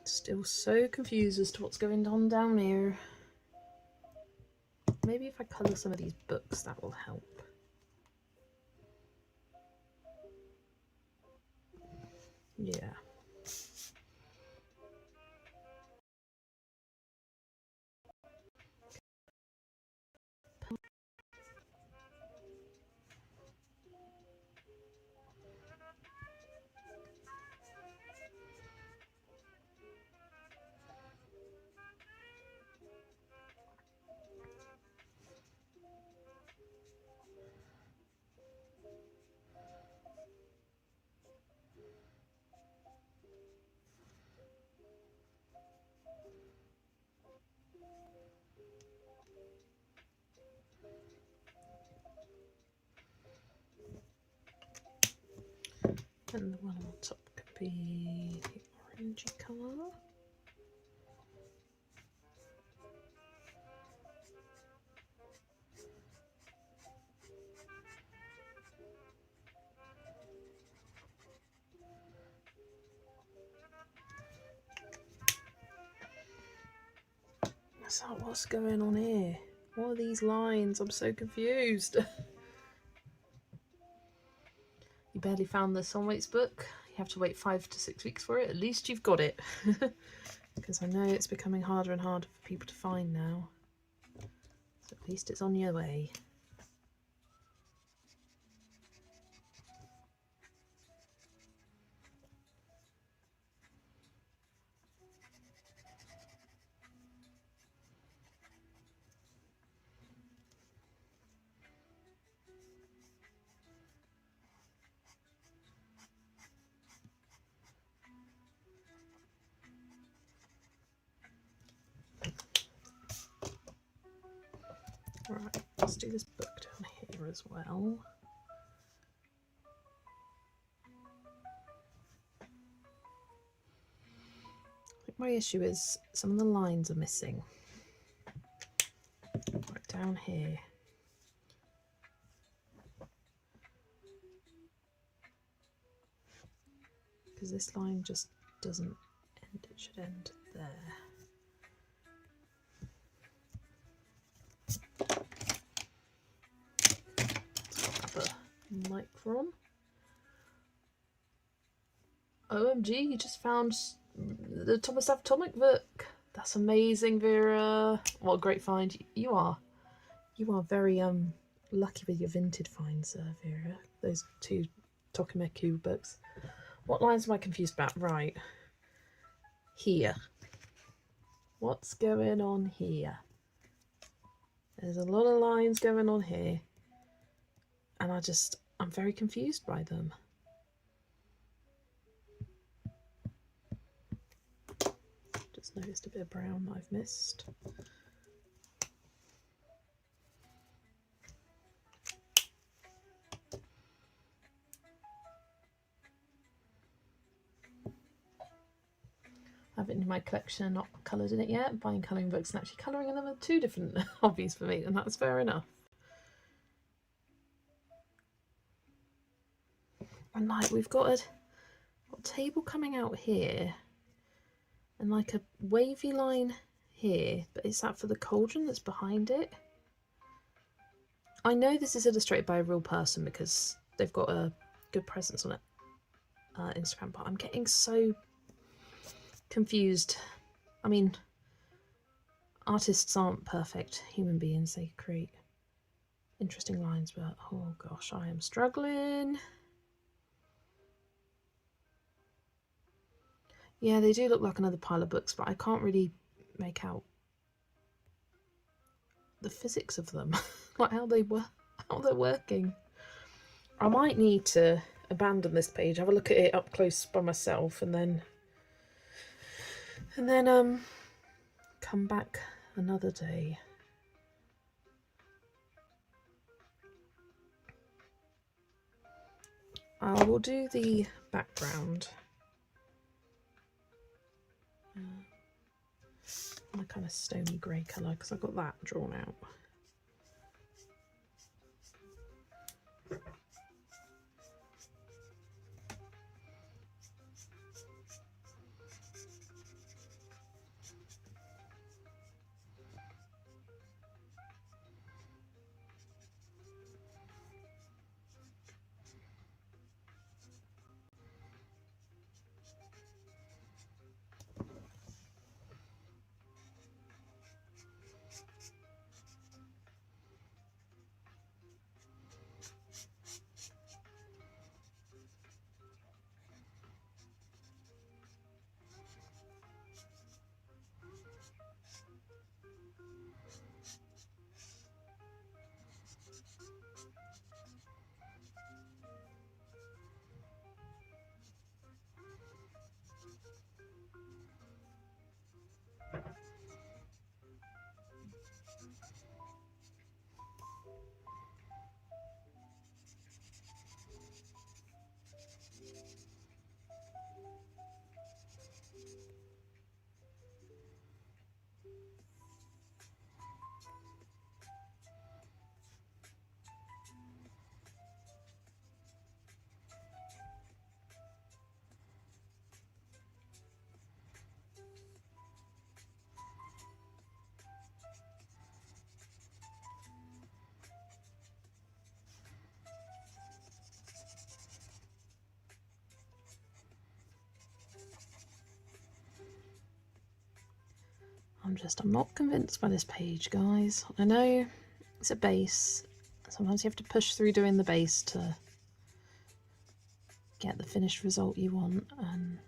Still so confused as to what's going on down here. Maybe if I colour some of these books, that will help. Yeah. And the one on top could be the orangey colour. So what's going on here? What are these lines? I'm so confused. You barely found the Soulmates book. You have to wait 5 to 6 weeks for it. At least you've got it. Because I know it's becoming harder and harder for people to find now. So at least it's on your way. Right, let's do this book down here as well. I think my issue is some of the lines are missing. Right down here. Because this line just doesn't end, it should end there. Micron. OMG, you just found the Thomas Atomic book. That's amazing, Vera. What a great find. You are very lucky with your vintage finds, Vera. Those 2 Tokimeku books. What lines am I confused about? Right. Here. What's going on here? There's a lot of lines going on here. And I'm very confused by them. Just noticed a bit of brown that I've missed. I have it in my collection, not coloured in it yet. Buying colouring books and actually colouring in them are 2 different hobbies for me, and that's fair enough. And like we've got a table coming out here and like a wavy line here, but is that for the cauldron that's behind it? I know this is illustrated by a real person because they've got a good presence on it, Instagram, but I'm getting so confused. I mean, artists aren't perfect human beings, they create interesting lines, but oh gosh, I am struggling. Yeah, they do look like another pile of books, but I can't really make out the physics of them, like how they're working. I might need to abandon this page, have a look at it up close by myself, and then come back another day. I will do the background. My kind of stony grey colour because I've got that drawn out. I'm not convinced by this page, guys. I know it's a base. Sometimes you have to push through doing the base to get the finished result you want, and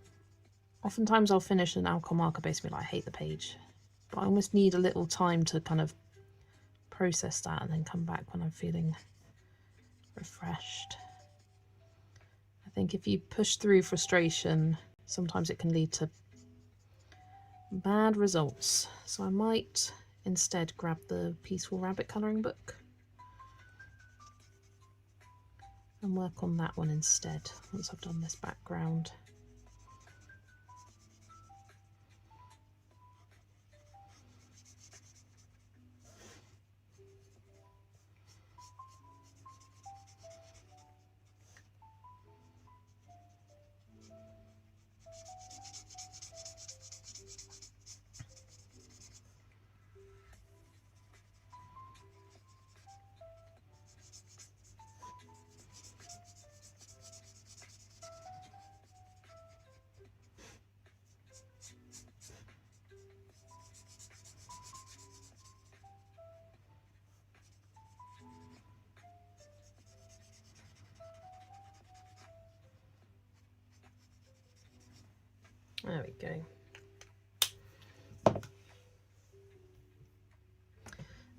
oftentimes I'll finish an alcohol marker base and be like, I hate the page. But I almost need a little time to kind of process that and then come back when I'm feeling refreshed. I think if you push through frustration, sometimes it can lead to bad results. So I might instead grab the Peaceful Rabbit colouring book and work on that one instead once I've done this background. There we go.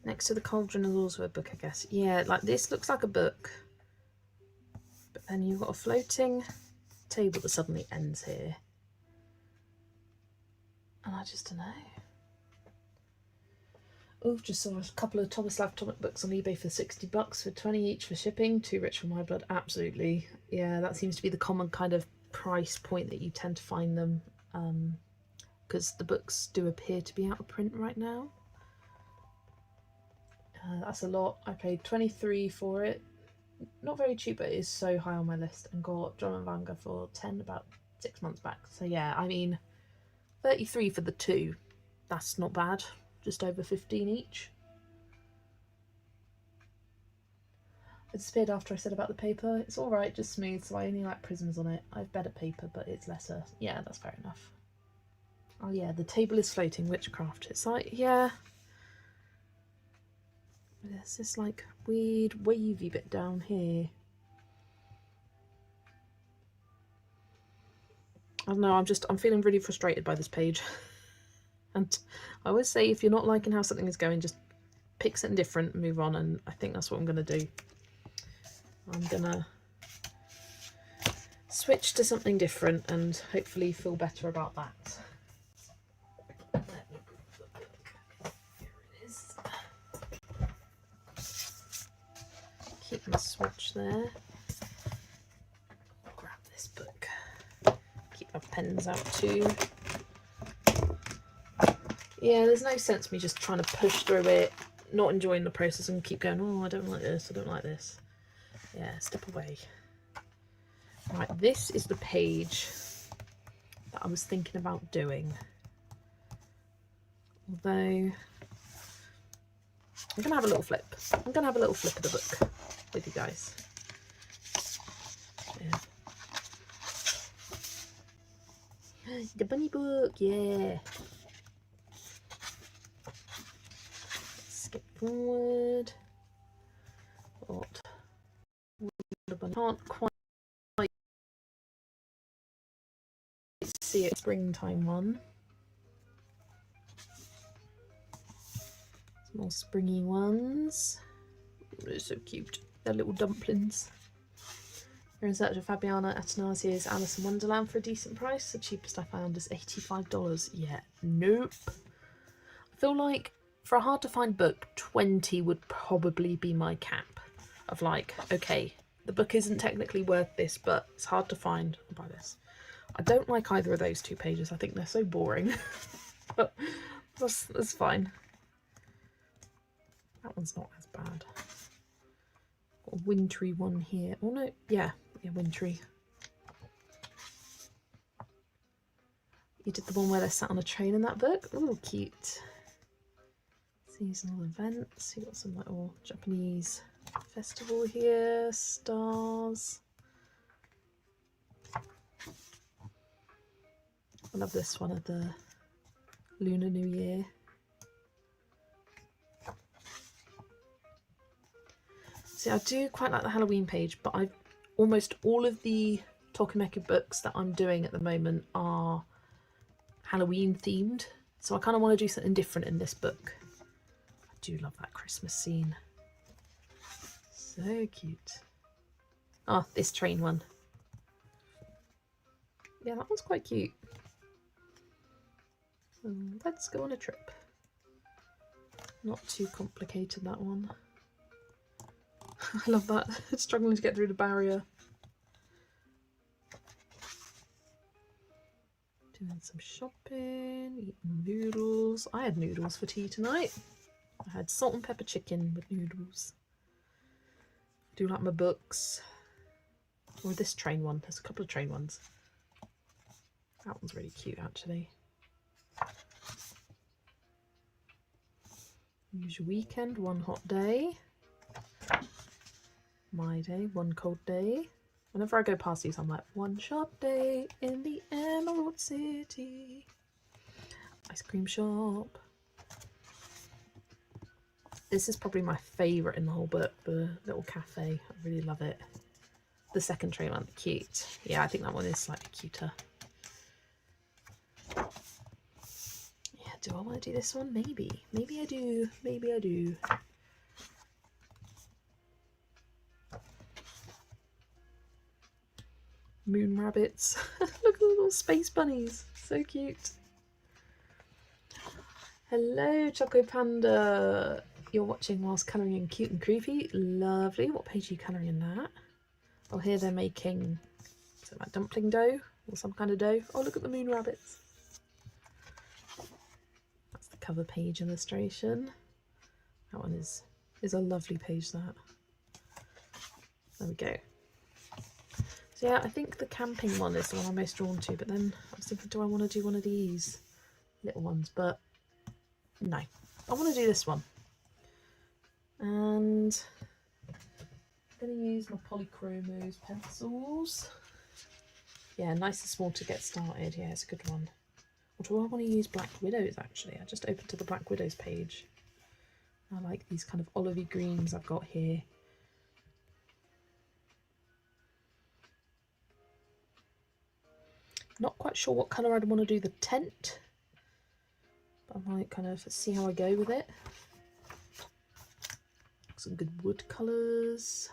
Next to the cauldron is also a book, I guess. Yeah, like this looks like a book, but then you've got a floating table that suddenly ends here. And I just don't know. Oh, just saw a couple of Tomislav Tomic books on eBay for $60 for 20 each for shipping. Too rich for my blood, absolutely. Yeah, that seems to be the common kind of price point that you tend to find them, because the books do appear to be out of print right now. That's a lot. I paid 23 for it. Not very cheap, but it is so high on my list, and got John and Vanga for 10 about 6 months back. So yeah, I mean, 33 for the two. That's not bad. Just over 15 each. I disappeared after I said about the paper. It's alright, just smooth, so I only like prisms on it. I have better paper, but it's lesser. Yeah, that's fair enough. Oh yeah, the table is floating witchcraft. It's like, yeah. There's this like weird wavy bit down here. I don't know, I'm feeling really frustrated by this page. And I always say, if you're not liking how something is going, just pick something different and move on, and I think that's what I'm going to do. I'm going to switch to something different and hopefully feel better about that. Here it is. Keep my swatch there. Grab this book. Keep my pens out too. Yeah, there's no sense me just trying to push through it, not enjoying the process and keep going, oh, I don't like this, I don't like this. Yeah, step away. Right, this is the page that I was thinking about doing. Although, I'm going to have a little flip. I'm going to have a little flip of the book with you guys. Yeah. The bunny book, yeah. Skip forward. What? Can't quite see it. Springtime one. Some more springy ones. They're so cute. They're little dumplings. We're in search of Fabiana Attanasi's Alice in Wonderland for a decent price. The cheapest I found is $85. Yeah, nope. I feel like for a hard to find book, 20 would probably be my cap of like, okay, the book isn't technically worth this, but it's hard to find. I'll buy this. I don't like either of those two pages. I think they're so boring. But that's fine. That one's not as bad. Got a wintry one here. Oh no, yeah, wintry. You did the one where they're sat on a train in that book. Oh, cute. Seasonal events. You got some little Japanese festival here. Stars. I love this one of the Lunar New Year. See, I do quite like the Halloween page, but I've almost all of the Tolkien books that I'm doing at the moment are Halloween themed, so I kind of want to do something different in this book. I do love that Christmas scene. So cute. Oh, this train one. Yeah, that one's quite cute. Let's go on a trip. Not too complicated, that one. I love that. Struggling to get through the barrier. Doing some shopping, eating noodles. I had noodles for tea tonight. I had salt and pepper chicken with noodles. Do like my books. Or this train one. There's a couple of train ones. That one's really cute actually. Use your weekend, one hot day. My day, one cold day. Whenever I go past these, I'm like, one short day in the Emerald City. Ice cream shop. This is probably my favourite in the whole book, the little cafe. I really love it. The second train one, cute. Yeah, I think that one is slightly cuter. Yeah, do I want to do this one? Maybe. Maybe I do. Maybe I do. Moon rabbits. Look at the little space bunnies. So cute. Hello, Choco Panda. You're watching whilst colouring in Cute and Creepy. Lovely. What page are you colouring in that? Oh, here they're making, is it like dumpling dough or some kind of dough? Oh, look at the moon rabbits. That's the cover page illustration. That one is a lovely page, that. There we go. So yeah, I think the camping one is the one I'm most drawn to, but then I was thinking, do I want to do one of these little ones? But no, I want to do this one. And I'm going to use my Polychromos pencils. Yeah, nice and small to get started. Yeah, it's a good one. Or do I want to use Black Widows actually? I just opened to the Black Widows page. I like these kind of olivey greens I've got here. Not quite sure what colour I'd want to do the tent, but I might kind of see how I go with it. Some good wood colours.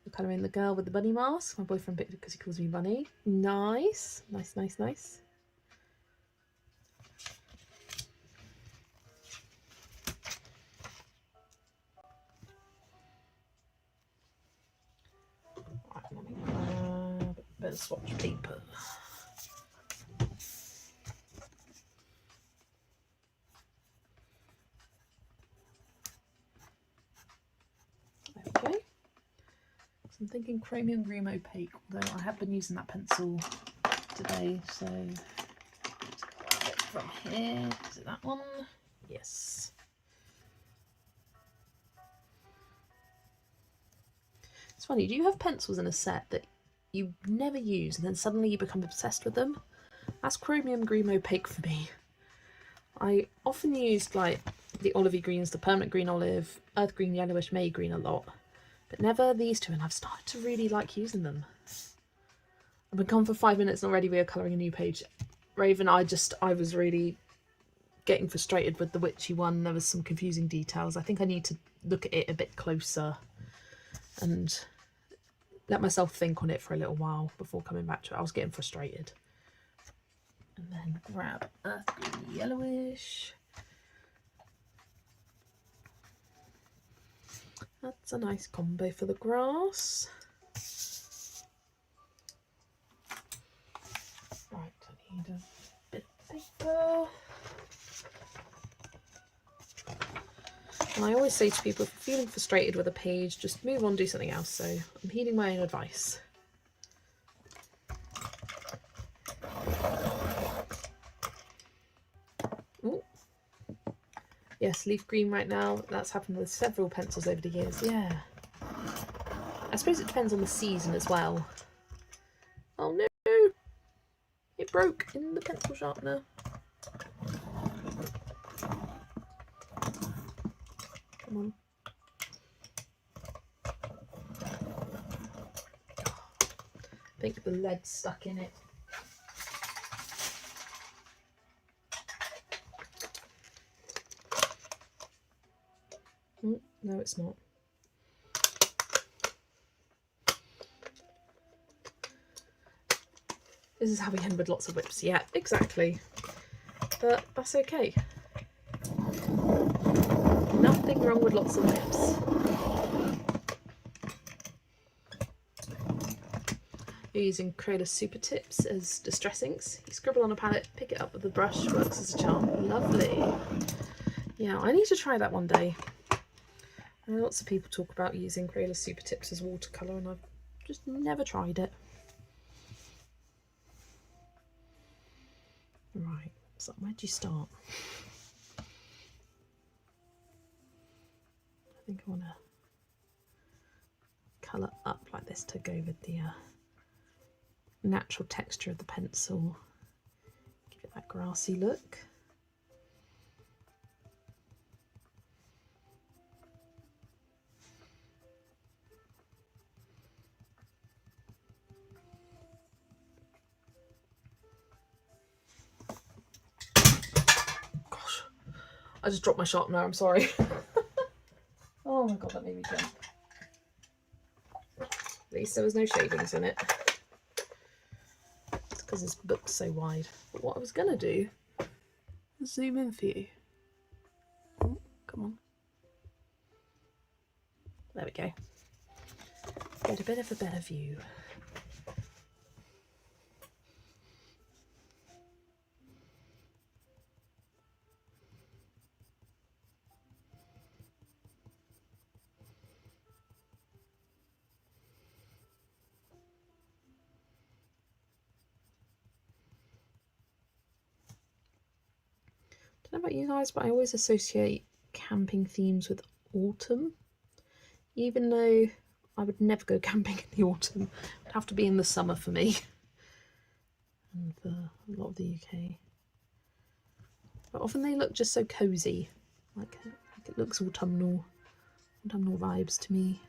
I'm colouring the girl with the bunny mask. My boyfriend picked it because he calls me Bunny. Nice, nice, nice, nice. Right, let me grab a bit of swatch paper. There we go. So I'm thinking chromium green opaque, although I have been using that pencil today, so just grab it from here. Is it that one? Yes. It's funny, do you have pencils in a set that you never use and then suddenly you become obsessed with them? That's chromium green opaque for me. I often used like the olivey greens, the permanent green olive, earth green, yellowish, May green a lot, but never these two, and I've started to really like using them. I've been gone for 5 minutes and already we are colouring a new page. Raven, I was really getting frustrated with the Witchy one. There was some confusing details. I think I need to look at it a bit closer and let myself think on it for a little while before coming back to it. I was getting frustrated. And then grab earth green, yellowish. That's a nice combo for the grass. Right, I need a bit of paper. And I always say to people, if you're feeling frustrated with a page, just move on, do something else. So I'm heeding my own advice. Ooh. Yes, leaf green right now. That's happened with several pencils over the years. Yeah. I suppose it depends on the season as well. Oh no! It broke in the pencil sharpener. Come on. I think the lead's stuck in it. No, it's not. This is how we end with lots of whips. Yeah, exactly. But that's okay. Nothing wrong with lots of whips. You're using Crayola Super Tips as distress inks. You scribble on a palette, pick it up with a brush, works as a charm. Lovely. Yeah, I need to try that one day. I know lots of people talk about using Crayola Super Tips as watercolour, and I've just never tried it. Right, so where do you start? I think I want to colour up like this to go with the natural texture of the pencil. Give it that grassy look. Gosh, I just dropped my sharpener, I'm sorry. Oh my god, that made me jump. At least there was no shavings in it. It's because this book's so wide. But what I was going to do was zoom in for you. Oh, come on. There we go. Get a bit of a better view. I don't know about you guys, but I always associate camping themes with autumn. Even though I would never go camping in the autumn. It would have to be in the summer for me. And for a lot of the UK. But often they look just so cosy. Like it looks autumnal vibes to me.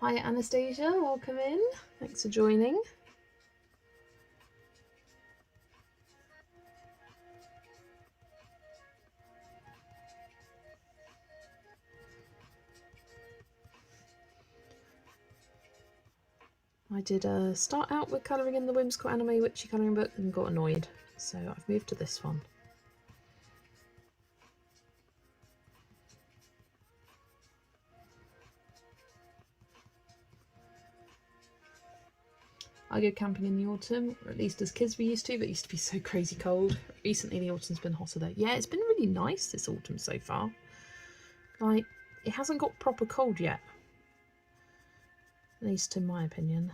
Hi Anastasia, welcome in. Thanks for joining. I did start out with colouring in the Whimsical Anime Witchy colouring book and got annoyed, so I've moved to this one. I go camping in the autumn, or at least as kids we used to, but it used to be so crazy cold. Recently the autumn's been hotter though. Yeah, it's been really nice this autumn so far. Like, it hasn't got proper cold yet. At least in my opinion.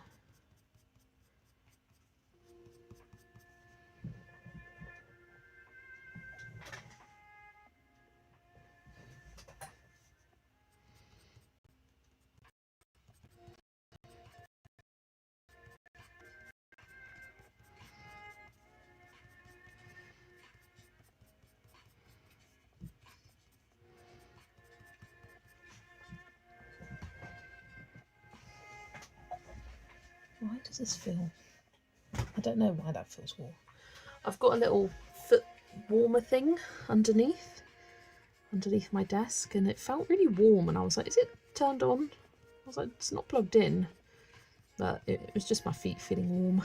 Why does this feel... I don't know why that feels warm. I've got a little foot warmer thing underneath my desk, and it felt really warm, and I was like, is it turned on? I was like, it's not plugged in, but it was just my feet feeling warm.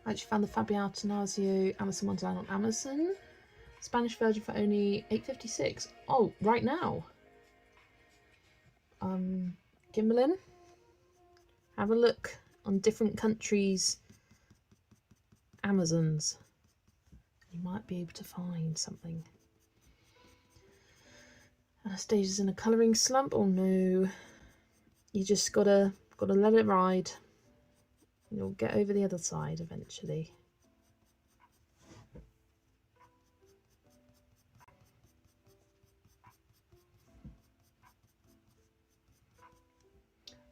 I actually found the Fabian Tanasio Amazon Wonderland on Amazon. Spanish version for only $8.56. Oh, right now. Gimbalin, have a look on different countries' Amazons. You might be able to find something. Anastasia's in a colouring slump. Oh no. You just gotta let it ride. You'll get over the other side eventually.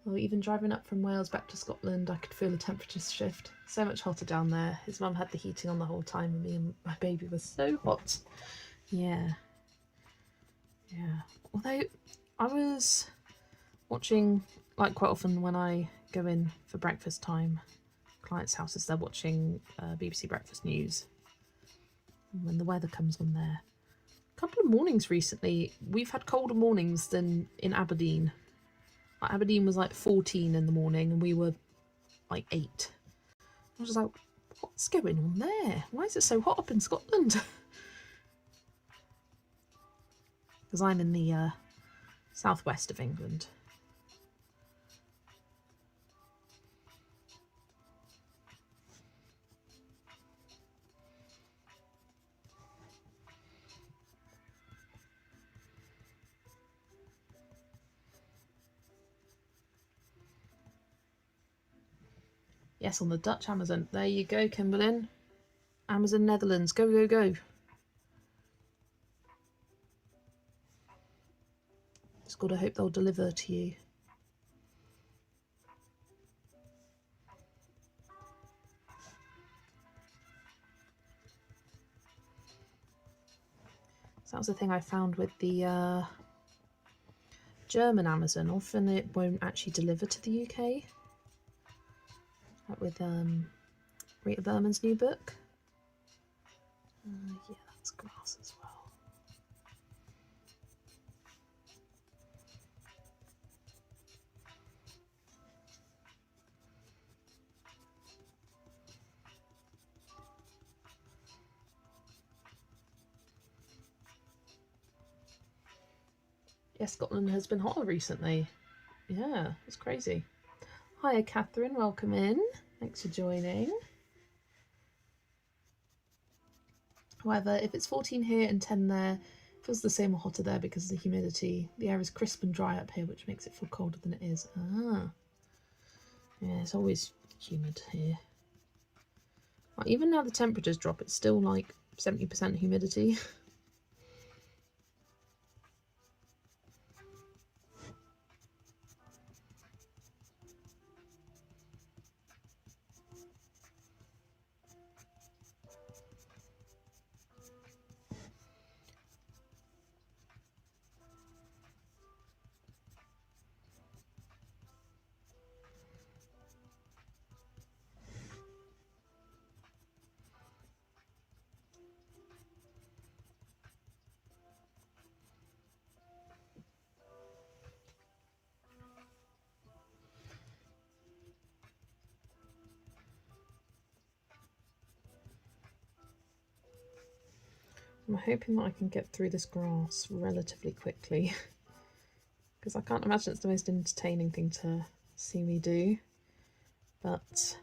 Well, even driving up from Wales back to Scotland, I could feel the temperature shift. So much hotter down there. His mum had the heating on the whole time, and me and my baby was so hot. Yeah. Yeah. Although I was watching, like quite often when I go in for breakfast time, clients' houses, they're watching BBC Breakfast News. And when the weather comes on there. A couple of mornings recently, we've had colder mornings than in Aberdeen. Like Aberdeen was like 14 in the morning and we were like 8. I was just like, what's going on there? Why is it so hot up in Scotland? Because I'm in the southwest of England. Yes, on the Dutch Amazon. There you go, Kimberlyn. Amazon Netherlands. Go, go, go. Just got to hope they'll deliver to you. So that was the thing I found with the German Amazon. Often it won't actually deliver to the UK. Like with Rita Berman's new book. Yeah, that's grass as well. Yeah, Scotland has been hotter recently. Yeah, it's crazy. Hiya, Catherine. Welcome in. Thanks for joining. However, if it's 14 here and 10 there, it feels the same or hotter there because of the humidity. The air is crisp and dry up here, which makes it feel colder than it is. Ah. Yeah, it's always humid here. Well, even now the temperatures drop, it's still like 70% humidity. I'm hoping that I can get through this grass relatively quickly because I can't imagine it's the most entertaining thing to see me do, but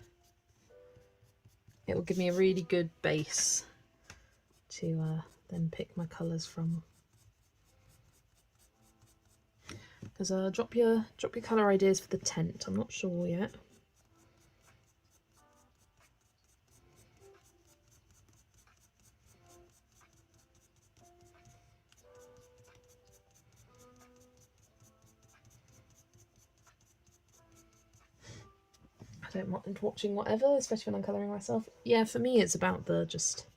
it will give me a really good base to then pick my colours from. Because drop your colour ideas for the tent. I'm not sure yet. I don't mind watching whatever, especially when I'm colouring myself. Yeah, for me it's about the just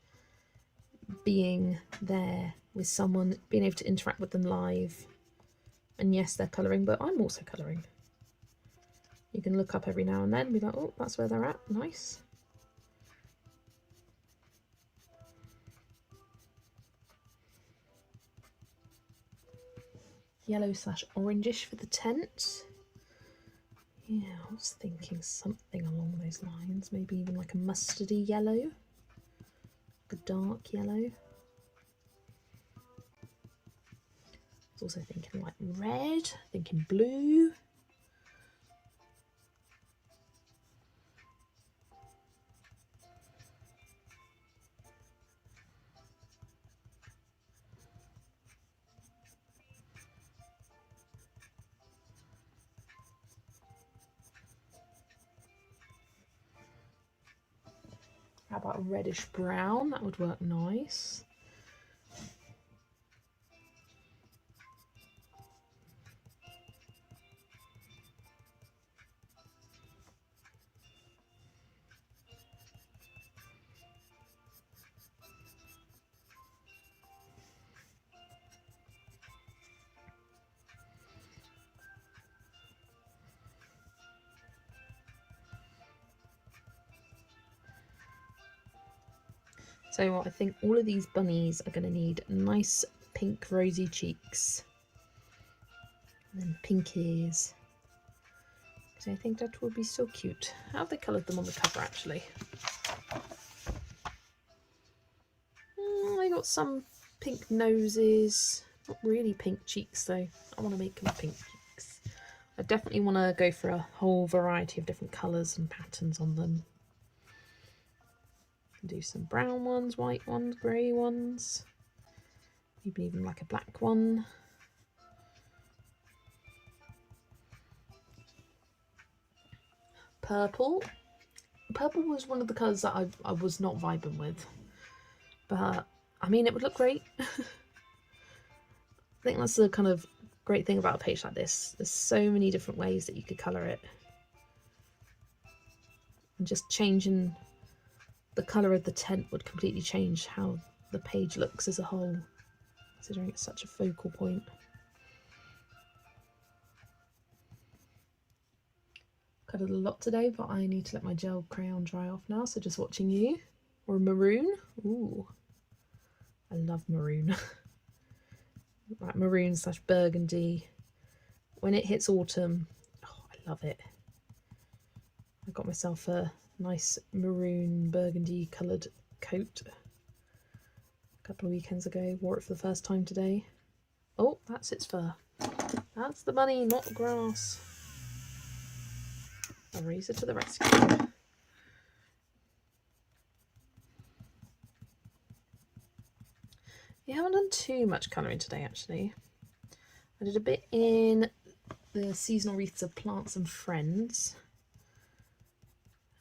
being there with someone, being able to interact with them live. And yes, they're colouring, but I'm also colouring. You can look up every now and then and be like, oh, that's where they're at. Nice. Yellow/orangish for the tent. Yeah, I was thinking something along those lines. Maybe even like a mustardy yellow. Like a dark yellow. I was also thinking like red, thinking blue. how about a reddish brown? That would work nice. So what, I think all of these bunnies are going to need nice pink rosy cheeks and then pink ears. So I think that will be so cute. How have they coloured them on the cover actually? They got some pink noses, not really pink cheeks though. I want to make them pink cheeks. I definitely want to go for a whole variety of different colours and patterns on them. Do some brown ones, white ones, grey ones, maybe even like a black one. Purple. Purple was one of the colours that I was not vibing with, but I mean it would look great. I think that's the kind of great thing about a page like this. There's so many different ways that you could colour it, and just changing the colour of the tent would completely change how the page looks as a whole, considering it's such a focal point. Coloured a lot today, but I need to let my gel crayon dry off now, so just watching you. Or maroon. Ooh, I love maroon. Like maroon / burgundy. When it hits autumn, oh, I love it. I got myself a nice maroon burgundy coloured coat a couple of weekends ago. Wore it for the first time today. Oh, that's its fur. That's the bunny, not the grass. A razor to the rescue. We haven't done too much colouring today actually. I did a bit in the seasonal wreaths of plants and friends.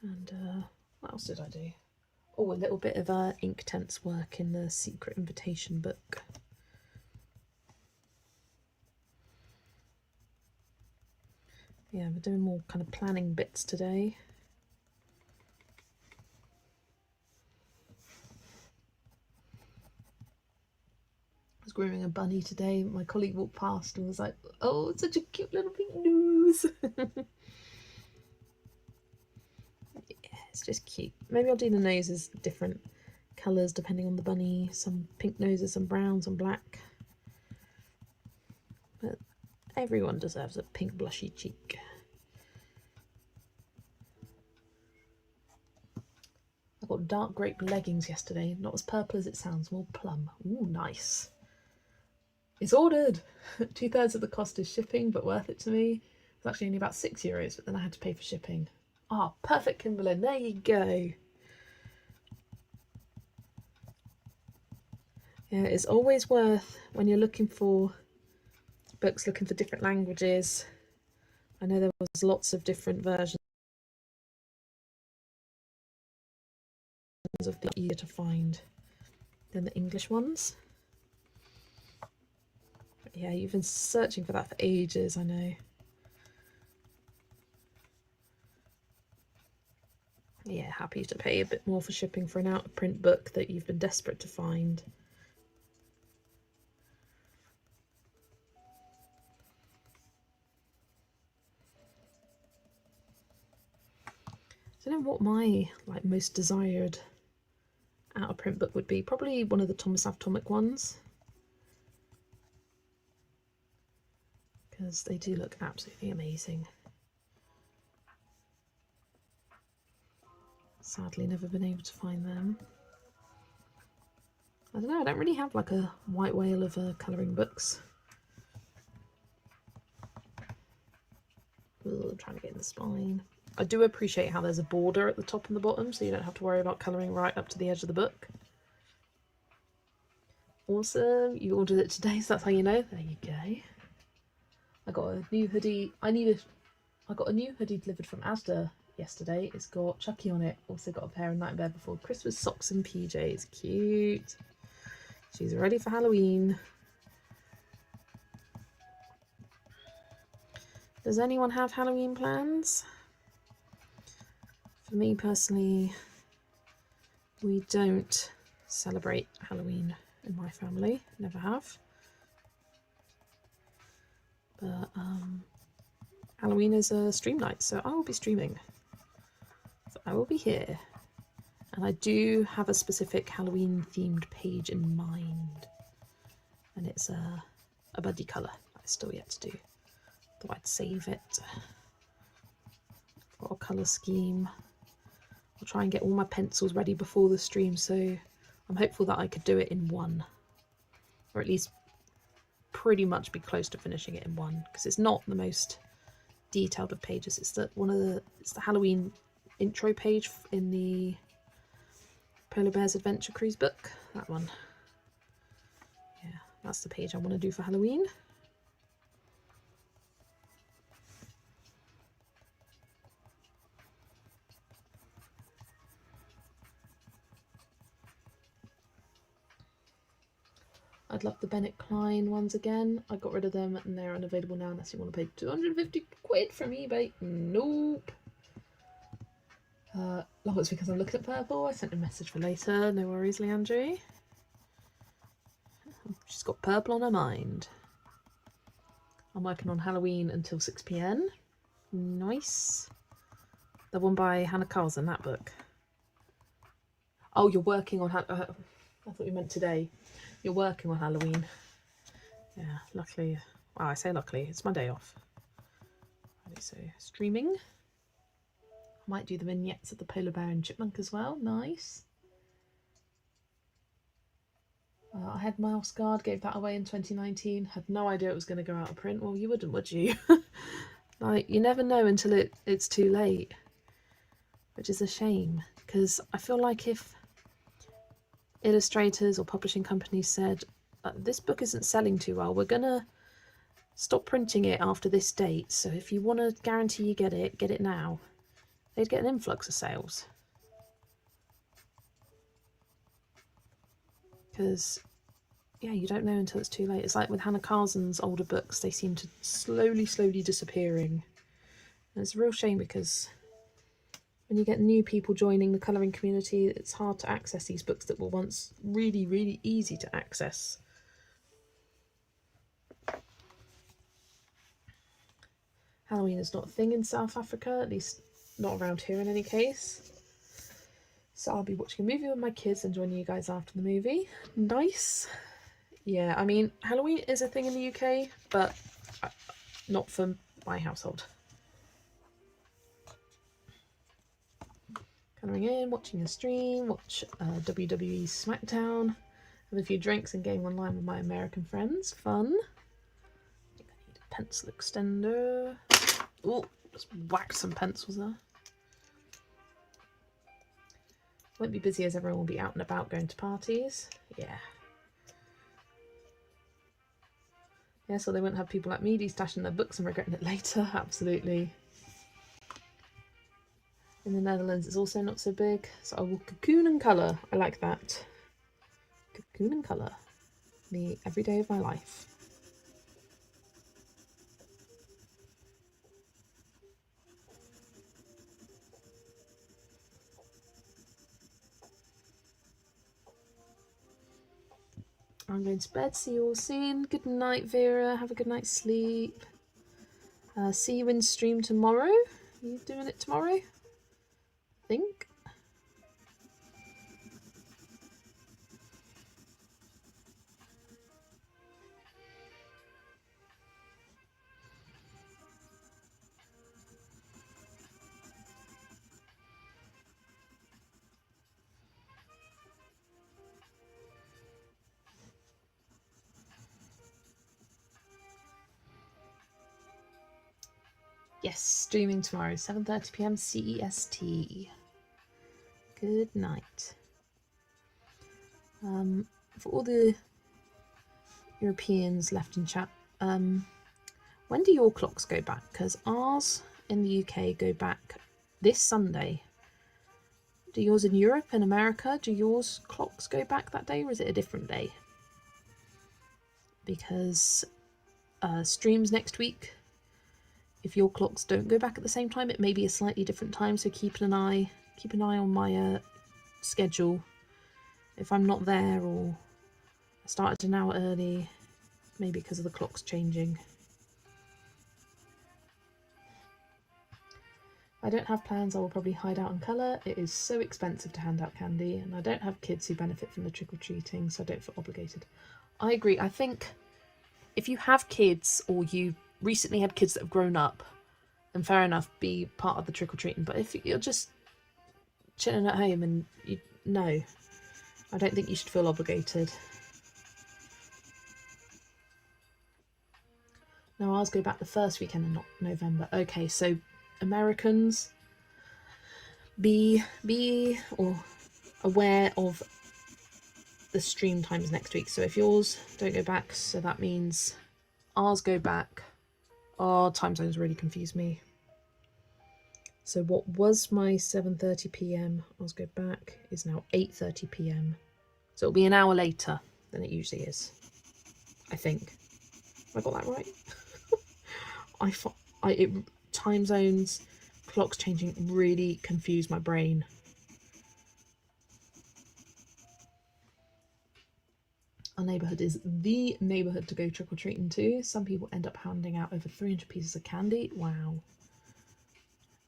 And what else did I do? Oh, a little bit of Inktense work in the secret invitation book. Yeah, we're doing more kind of planning bits today. I was grooming a bunny today. My colleague walked past and was like, "Oh, it's such a cute little pink nose." Yeah, it's just cute. Maybe I'll do the noses different colours depending on the bunny. Some pink noses, some brown, some black. But everyone deserves a pink blushy cheek. I got dark grape leggings yesterday. Not as purple as it sounds, more plum. Ooh, nice. It's ordered. 2/3 of the cost is shipping, but worth it to me. It's actually only about €6, but then I had to pay for shipping. Ah, oh, perfect, Kimberlyn. There you go. Yeah, it's always worth when you're looking for books, looking for different languages. I know there was lots of different versions of the easier to find than the English ones. But yeah, you've been searching for that for ages, I know. Yeah, happy to pay a bit more for shipping for an out-of-print book that you've been desperate to find. I don't know what my most desired out-of-print book would be. Probably one of the Thomas Atomic ones, because they do look absolutely amazing. Sadly, never been able to find them. I don't know, I don't really have like a white whale of colouring books. Ugh, trying to get in the spine. I do appreciate how there's a border at the top and the bottom, so you don't have to worry about colouring right up to the edge of the book. Awesome, you ordered it today, so that's how you know. There you go. I got a new hoodie. I got a new hoodie delivered from Asda yesterday. It's got Chucky on it. Also got a pair of Nightmare Before Christmas socks and PJs. Cute. She's ready for Halloween. Does anyone have Halloween plans? For me personally, we don't celebrate Halloween in my family. Never have. But Halloween is a stream night, so I will be streaming. So I will be here. And I do have a specific Halloween themed page in mind. And it's a buddy colour. That's still yet to do. Thought I'd save it. Got a colour scheme. I'll try and get all my pencils ready before the stream, so I'm hopeful that I could do it in one. Or at least pretty much be close to finishing it in one, because it's not the most detailed of pages. It's the Halloween intro page in the Polar Bears Adventure Cruise book. That one. Yeah, that's the page I want to do for Halloween. I'd love the Bennett Klein ones again. I got rid of them and they're unavailable now unless you want to pay 250 quid from eBay. Nope. Oh, it's because I'm looking at purple. I sent a message for later. No worries, Leandre. She's got purple on her mind. I'm working on Halloween until 6 PM. Nice. The one by Hannah Carlson, that book. Oh, you're working on... I thought you meant today. You're working on Halloween. Yeah, luckily. Well, I say luckily. It's my day off. So, streaming. Might do the vignettes of the Polar Bear and Chipmunk as well. Nice. I had Mouse Guard, gave that away in 2019. Had no idea it was going to go out of print. Well, you wouldn't, would you? Like, you never know until it's too late. Which is a shame. Because I feel like if illustrators or publishing companies said, this book isn't selling too well, we're going to stop printing it after this date. So if you want to guarantee you get it now. They'd get an influx of sales. Because, yeah, you don't know until it's too late. It's like with Hannah Carson's older books, they seem to slowly disappearing. And it's a real shame because when you get new people joining the colouring community, it's hard to access these books that were once really easy to access. Halloween is not a thing in South Africa, at least not around here in any case. So I'll be watching a movie with my kids and joining you guys after the movie. Nice. Yeah, I mean, Halloween is a thing in the UK, but not for my household. Colouring in, watching a stream, watch WWE SmackDown, have a few drinks and game online with my American friends. Fun. I think I need a pencil extender. Oh, just whacked some pencils there. Won't be busy as everyone will be out and about going to parties. Yeah. Yeah, so they won't have people like me destashing their books and regretting it later. Absolutely. In the Netherlands, it's also not so big. So I will cocoon and colour. I like that. Cocoon and colour. Me every day of my life. I'm going to bed. See you all soon. Good night, Vera. Have a good night's sleep. See you in stream tomorrow. Are you doing it tomorrow? I think. Yes, streaming tomorrow, 7:30 PM CEST. Good night. For all the Europeans left in chat, when do your clocks go back? Because ours in the UK go back this Sunday. Do yours in Europe and America, do yours clocks go back that day, or is it a different day? Because streams next week, if your clocks don't go back at the same time, it may be a slightly different time, so keep an eye on my schedule. If I'm not there, or I started an hour early, maybe because of the clocks changing. I don't have plans. I will probably hide out and colour. It is so expensive to hand out candy, and I don't have kids who benefit from the trick-or-treating, so I don't feel obligated. I agree. I think if you have kids, or you recently had kids that have grown up, then fair enough, be part of the trick-or-treating. But if you're just chilling at home and no, I don't think you should feel obligated. No, ours go back the first weekend and not November. Okay, so Americans, be or aware of the stream times next week. So if yours don't go back, so that means ours go back. Our time zones really confuse me. So what was my 7:30 p.m. ours go back is now 8:30 p.m. So it'll be an hour later than it usually is, I think. Have I got that right? Time zones, clocks changing really confuse my brain. Our neighbourhood is the neighbourhood to go trick-or-treating to. Some people end up handing out over 300 pieces of candy. Wow.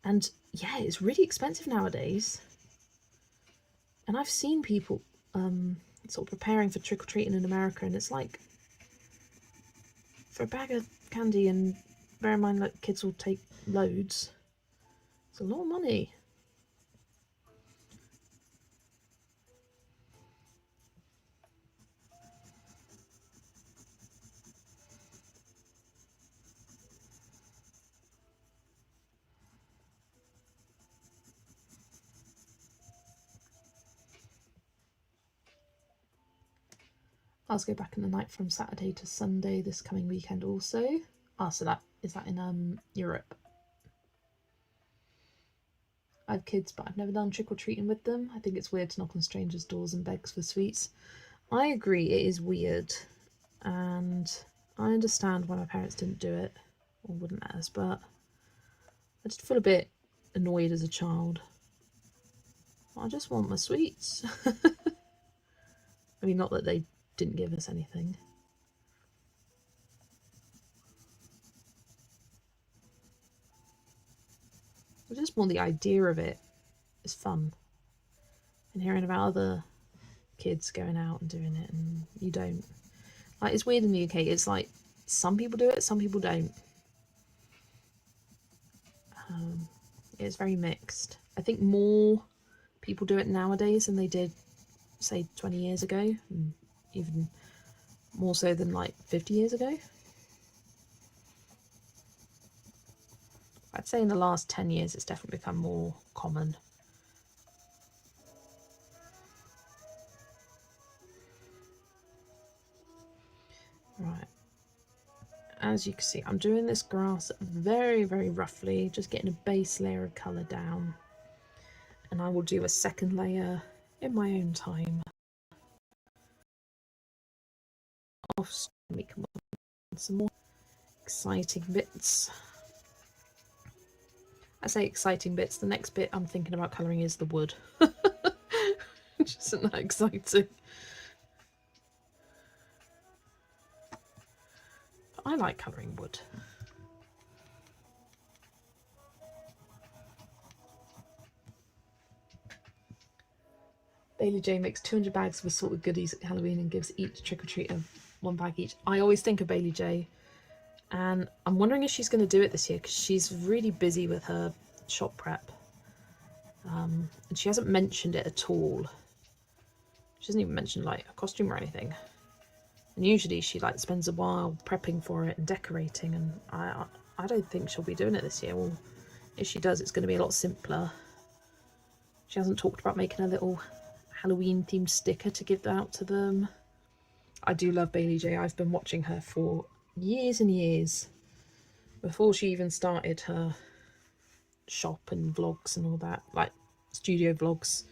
And yeah, it's really expensive nowadays. And I've seen people sort of preparing for trick-or-treating in America, and it's like, for a bag of candy, and bear in mind, like, kids will take loads, it's a lot of money. I'll go back in the night from Saturday to Sunday this coming weekend also. So that is that in Europe. I have kids, but I've never done trick-or-treating with them. I think it's weird to knock on strangers' doors and beg for sweets. I agree, it is weird, and I understand why my parents didn't do it, or wouldn't let us, but I just feel a bit annoyed as a child. I just want my sweets. I mean, not that they didn't give us anything. I just want the idea of it is fun. And hearing about other kids going out and doing it, and you don't. Like, it's weird in the UK. It's like some people do it, some people don't. It's very mixed. I think more people do it nowadays than they did, say, 20 years ago, and even more so than like 50 years ago. I'd say in the last 10 years it's definitely become more common. Right, as you can see, I'm doing this grass very, very roughly, just getting a base layer of colour down, and I will do a second layer in my own time. Off we can work on some more exciting bits. I say exciting bits, the next bit I'm thinking about colouring is the wood. Which isn't that exciting. But I like colouring wood. Bailey J makes 200 bags of assorted goodies at Halloween and gives each trick-or-treater one bag each. I always think of Bailey J, and I'm wondering if she's going to do it this year, because she's really busy with her shop prep. And she hasn't mentioned it at all. She hasn't even mentioned like a costume or anything. And usually she like spends a while prepping for it and decorating, and I don't think she'll be doing it this year. Well, if she does, it's going to be a lot simpler. She hasn't talked about making a little Halloween themed sticker to give out to them. I do love Bailey J. I've been watching her for years and years, before she even started her shop and vlogs and all that, like studio vlogs.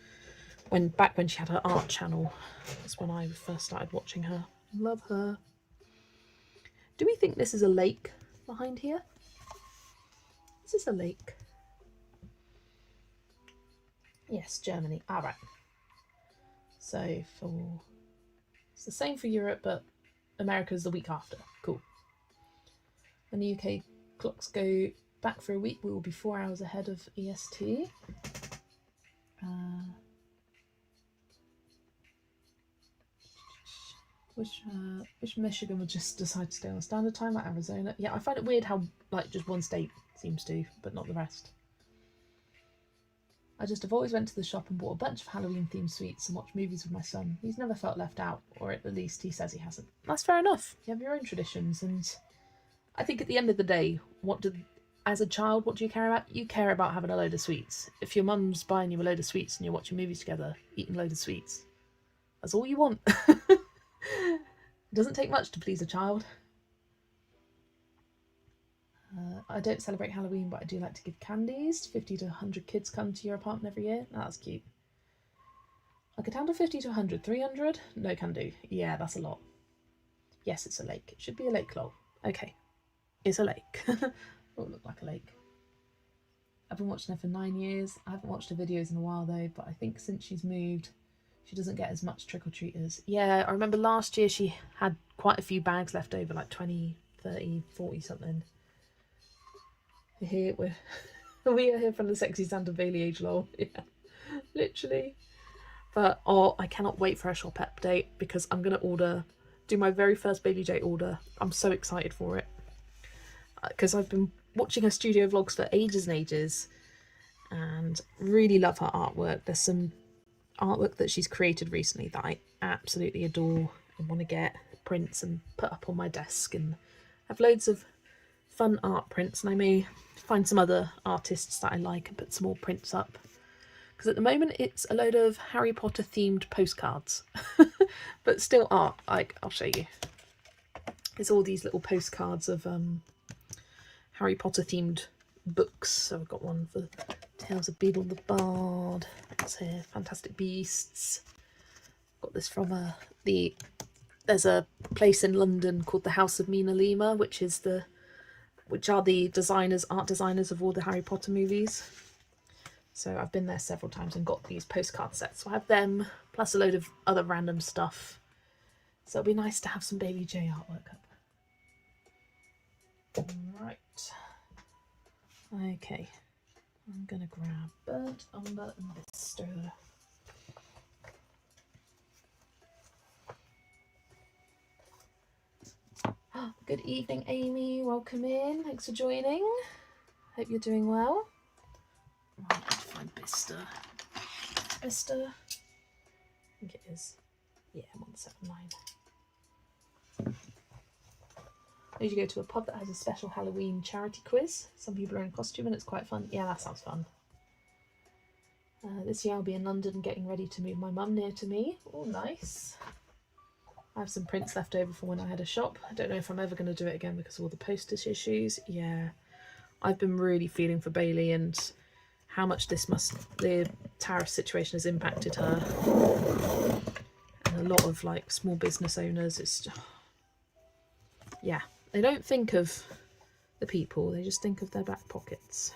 Back when she had her art channel, that's when I first started watching her. Love her. Do we think this is a lake behind here? Is this a lake? Yes, Germany. All right. So it's the same for Europe, but America's the week after. Cool. When the UK clocks go back for a week, we will be 4 hours ahead of EST. Which Michigan would just decide to stay on standard time, like Arizona? Yeah, I find it weird how like just one state seems to, but not the rest. I just have always went to the shop and bought a bunch of Halloween themed sweets and watched movies with my son. He's never felt left out, or at least he says he hasn't. That's fair enough. You have your own traditions, and I think at the end of the day, as a child, what do you care about? You care about having a load of sweets. If your mum's buying you a load of sweets and you're watching movies together, eating a load of sweets, that's all you want. It doesn't take much to please a child. I don't celebrate Halloween, but I do like to give candies. 50 to 100 kids come to your apartment every year. Oh, that's cute. I could handle 50 to 100. 300? No can do. Yeah, that's a lot. Yes, it's a lake. It should be a lake, lol. Okay. It's a lake. It will look like a lake. I've been watching her for 9 years. I haven't watched her videos in a while though, but I think since she's moved, she doesn't get as much trick-or-treaters. Yeah, I remember last year she had quite a few bags left over, like 20, 30, 40 something. Here we are here from the Sexy Santa Bailey age, lol. Yeah, literally. But I cannot wait for a shop update because I'm gonna do my very first Bailey J order. I'm so excited for it because I've been watching her studio vlogs for ages and ages, and really love her artwork. There's some artwork that she's created recently that I absolutely adore and want to get prints and put up on my desk, and have loads of fun art prints, and I may find some other artists that I like and put some more prints up, because at the moment it's a load of Harry Potter themed postcards but still art. Like, I'll show you, it's all these little postcards of Harry Potter themed books. So I've got one for Tales of Beedle the Bard, that's here, Fantastic Beasts. Got this from there's a place in London called the House of Mina Lima, which are the art designers of all the Harry Potter movies. So I've been there several times and got these postcard sets. So I have them, plus a load of other random stuff. So it'll be nice to have some Baby J artwork up. Right. Okay. I'm going to grab burnt umber and bistre. Good evening, Amy. Welcome in. Thanks for joining. Hope you're doing well. Right, let's find bistre. Bistre. I think it is. Yeah, 179. I usually go to a pub that has a special Halloween charity quiz. Some people are in costume and it's quite fun. Yeah, that sounds fun. This year I'll be in London getting ready to move my mum near to me. Oh, nice. I have some prints left over from when I had a shop. I don't know if I'm ever going to do it again because of all the postage issues. Yeah, I've been really feeling for Bailey and how much the tariff situation has impacted her. And a lot of like small business owners, it's just, yeah, they don't think of the people, they just think of their back pockets.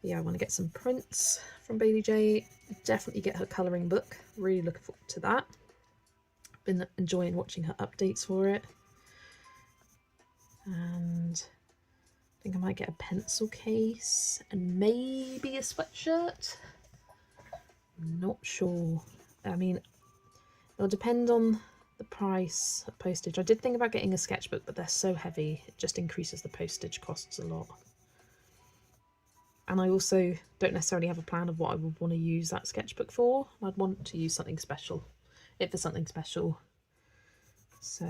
Yeah, I want to get some prints from Bailey J. Definitely get her colouring book. Really looking forward to that. Been enjoying watching her updates for it. And I think I might get a pencil case and maybe a sweatshirt. Not sure. I mean, it'll depend on the price of postage. I did think about getting a sketchbook, but they're so heavy, it just increases the postage costs a lot. And I also don't necessarily have a plan of what I would want to use that sketchbook for. I'd want to use something special, for something special. So,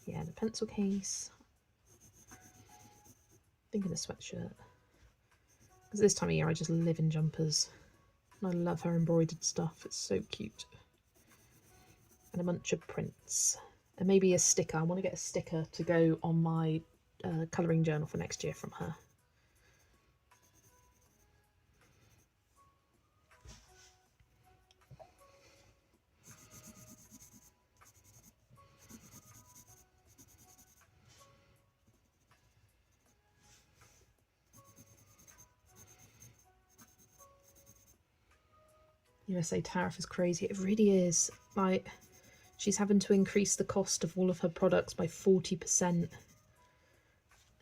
yeah, the pencil case. Thinking a sweatshirt. Because this time of year I just live in jumpers. And I love her embroidered stuff. It's so cute. And a bunch of prints. And maybe a sticker. I want to get a sticker to go on my colouring journal for next year from her. USA tariff is crazy. It really is. Like, she's having to increase the cost of all of her products by 40%.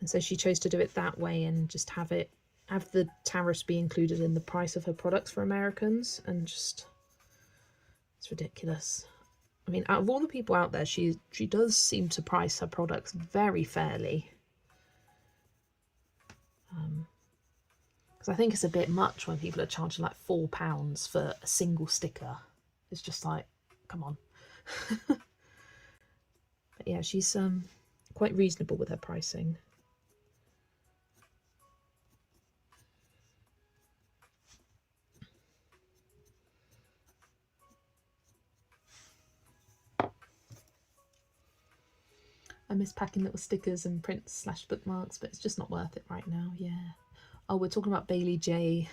And so she chose to do it that way and just have the tariffs be included in the price of her products for Americans. And just, it's ridiculous. I mean, out of all the people out there, she does seem to price her products very fairly. Because I think it's a bit much when people are charging like £4 for a single sticker. It's just like, come on. But yeah, she's quite reasonable with her pricing. I miss packing little stickers and prints / bookmarks, but it's just not worth it right now. Yeah. Oh, we're talking about Bailey J.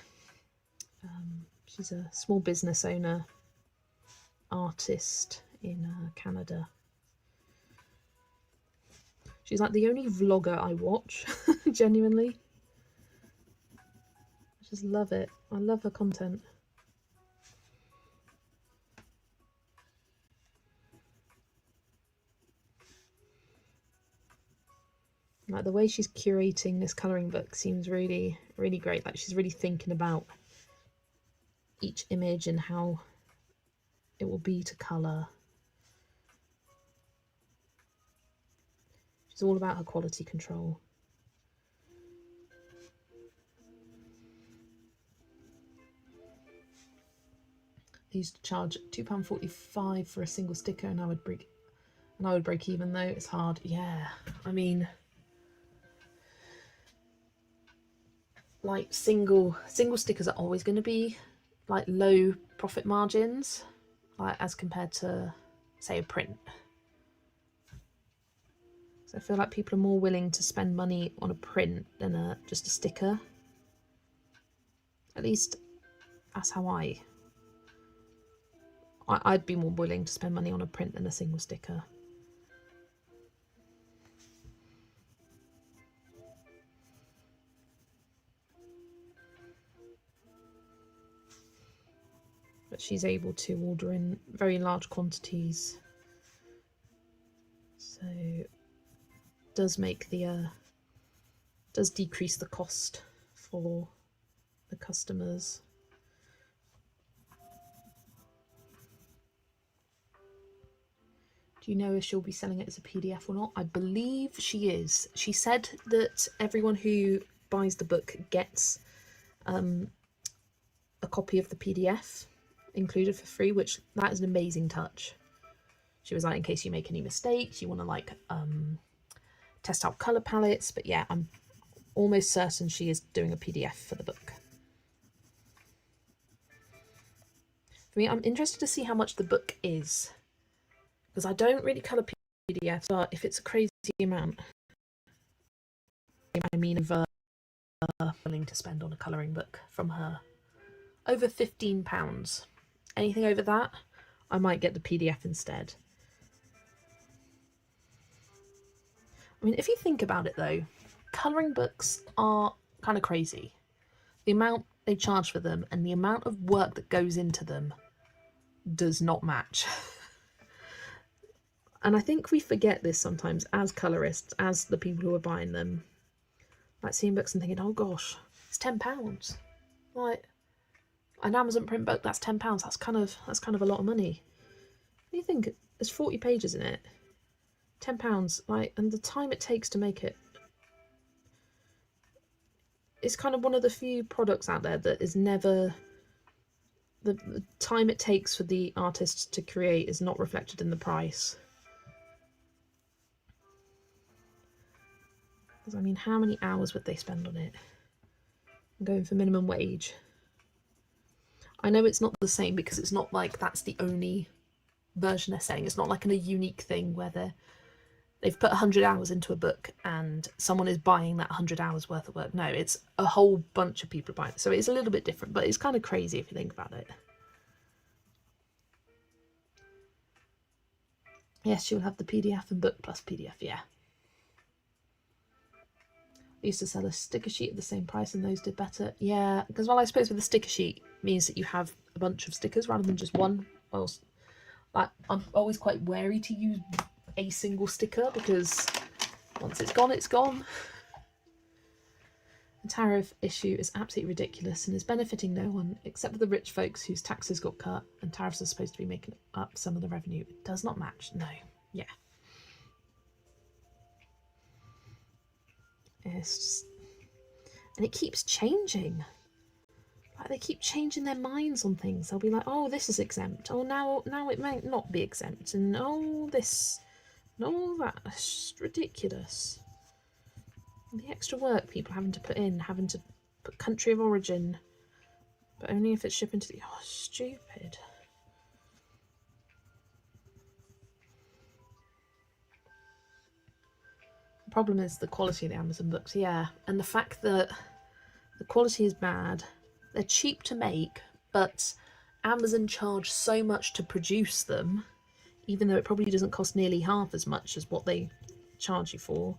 She's a small business owner, artist in Canada. She's like the only vlogger I watch, genuinely. I just love it. I love her content. Like the way she's curating this colouring book seems really, really great. Like she's really thinking about each image and how it will be to colour. She's all about her quality control. I used to charge £2.45 for a single sticker, and I would break even though. It's hard. Yeah, I mean, like single stickers are always going to be like low profit margins, like as compared to say a print. So I feel like people are more willing to spend money on a print than just a sticker. At least that's how I'd be more willing to spend money on a print than a single sticker. But she's able to order in very large quantities, so does make does decrease the cost for the customers. Do you know if she'll be selling it as a PDF or not? I believe she is. She said that everyone who buys the book gets a copy of the PDF included for free, which that is an amazing touch. She was like, in case you make any mistakes, you want to like test out colour palettes. But yeah, I'm almost certain she is doing a PDF for the book. For me, I'm interested to see how much the book is, because I don't really colour PDFs, but if it's a crazy amount, I mean, willing to spend on a colouring book from her. Over £15. Anything over that, I might get the PDF instead. I mean, if you think about it though, colouring books are kind of crazy. The amount they charge for them and the amount of work that goes into them does not match. And I think we forget this sometimes as colourists, as the people who are buying them. Like seeing books and thinking, oh gosh, it's £10. Like an Amazon print book, that's £10. That's kind of a lot of money. What do you think? There's 40 pages in it. £10, like, and the time it takes to make it. It's kind of one of the few products out there that is never. The time it takes for the artists to create is not reflected in the price. Because I mean, how many hours would they spend on it? I'm going for minimum wage. I know it's not the same because it's not like that's the only version they're selling. It's not like a unique thing where they've put 100 hours into a book and someone is buying that 100 hours worth of work. No, it's a whole bunch of people buying it. So it's a little bit different, but it's kind of crazy if you think about it. Yes, you'll have the PDF and book plus PDF, yeah. I used to sell a sticker sheet at the same price and those did better. Yeah, because well, I suppose with the sticker sheet means that you have a bunch of stickers rather than just one. Well, I'm always quite wary to use a single sticker because once it's gone, it's gone. The tariff issue is absolutely ridiculous and is benefiting no one except for the rich folks whose taxes got cut and tariffs are supposed to be making up some of the revenue. It does not match. No. Yeah. It's just... And it keeps changing. Like they keep changing their minds on things. They'll be like, oh, this is exempt. Oh, now it might not be exempt. And oh, this and all that. It's just ridiculous. And the extra work people having to put in, having to put country of origin, but only if it's shipping to the... Oh, stupid. The problem is the quality of the Amazon books, yeah. And the fact that the quality is bad. They're cheap to make, but Amazon charge so much to produce them, even though it probably doesn't cost nearly half as much as what they charge you for.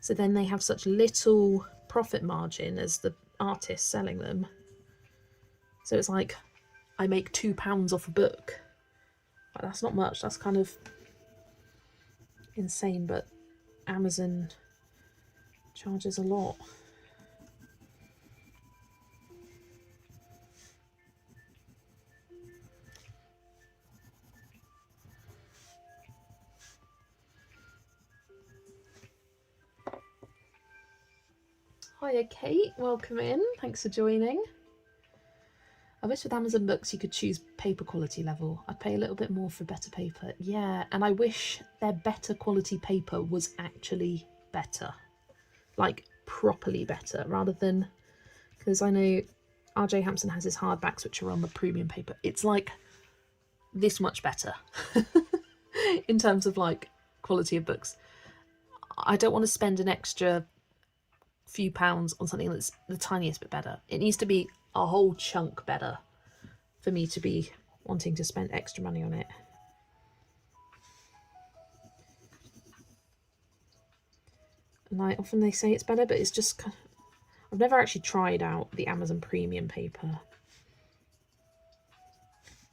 So then they have such little profit margin as the artist selling them. So it's like, I make £2 off a book. Like, that's not much. That's kind of insane, but Amazon charges a lot. Hiya Kate, welcome in, thanks for joining. I wish with Amazon books you could choose paper quality level. I'd pay a little bit more for better paper. Yeah, and I wish their better quality paper was actually better. Like, properly better, rather than... Because I know RJ Hampson has his hardbacks which are on the premium paper. It's like this much better in terms of like quality of books. I don't want to spend an extra few pounds on something that's the tiniest bit better. It needs to be a whole chunk better for me to be wanting to spend extra money on it. And often they say it's better, but it's just kind of... I've never actually tried out the Amazon premium paper,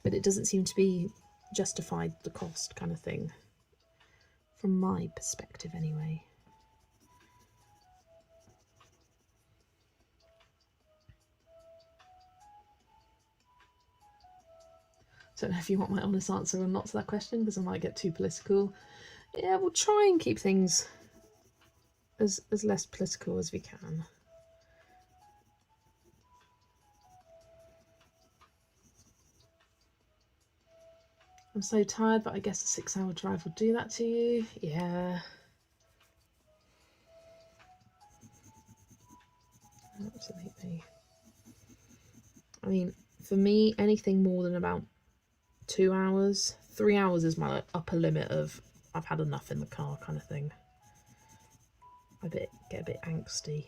but it doesn't seem to be justified the cost kind of thing, from my perspective anyway. Don't know if you want my honest answer or not to that question, because I might get too political. Yeah, we'll try and keep things as less political as we can. I'm so tired, but I guess a 6-hour drive will do that to you. Yeah. Absolutely. I mean, for me, anything more than about 2 hours, 3 hours is my upper limit of I've had enough in the car kind of thing. I get a bit angsty.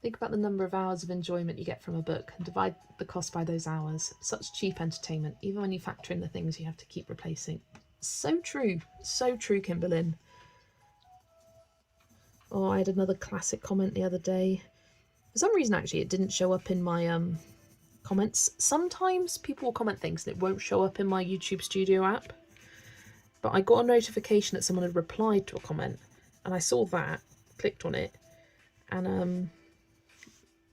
Think about the number of hours of enjoyment you get from a book and divide the cost by those hours. Such cheap entertainment, even when you factor in the things you have to keep replacing. So true, Kimberlyn. Oh, I had another classic comment the other day. For some reason, actually, it didn't show up in my comments. Sometimes people will comment things and it won't show up in my YouTube Studio app. But I got a notification that someone had replied to a comment, and I saw that, clicked on it, and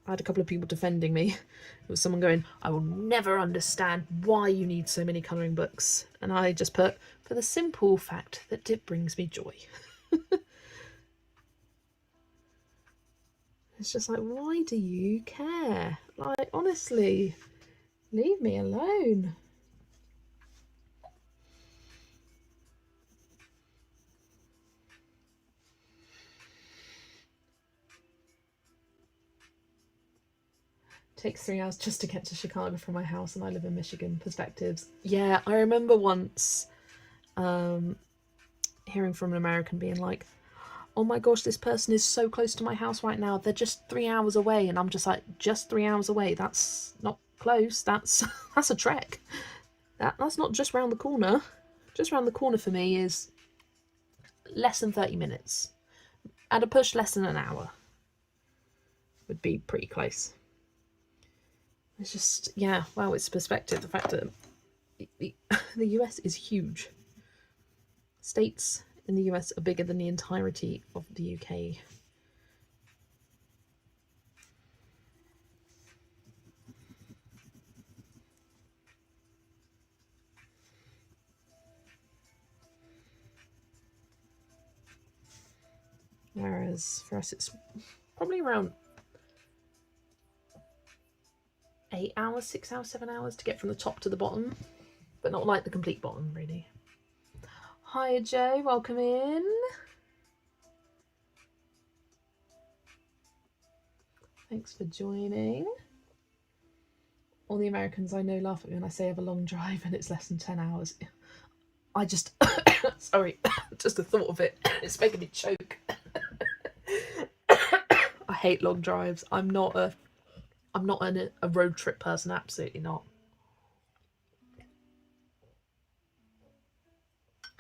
I had a couple of people defending me. It was someone going, "I will never understand why you need so many colouring books." And I just put, "For the simple fact that it brings me joy." It's just like, why do you care? Like, honestly, leave me alone. Takes 3 hours just to get to Chicago from my house, and I live in Michigan. Perspectives. Yeah, I remember once hearing from an American being like, "Oh my gosh, this person is so close to my house right now. They're just 3 hours away." And I'm just like, just 3 hours away? That's not close. That's a trek. That's not just round the corner. Just round the corner for me is less than 30 minutes. At a push, less than an hour would be pretty close. It's just, yeah, wow, it's perspective. The fact that the US is huge. States in the US are bigger than the entirety of the UK. Whereas for us, it's probably around 8 hours, 6 hours, 7 hours to get from the top to the bottom, but not like the complete bottom, really. Hi, Joe, welcome in. Thanks for joining. All the Americans I know laugh at me when I say I have a long drive and it's less than 10 hours. I just, sorry, just the thought of it, it's making me choke. I hate long drives. I'm not a road trip person, absolutely not.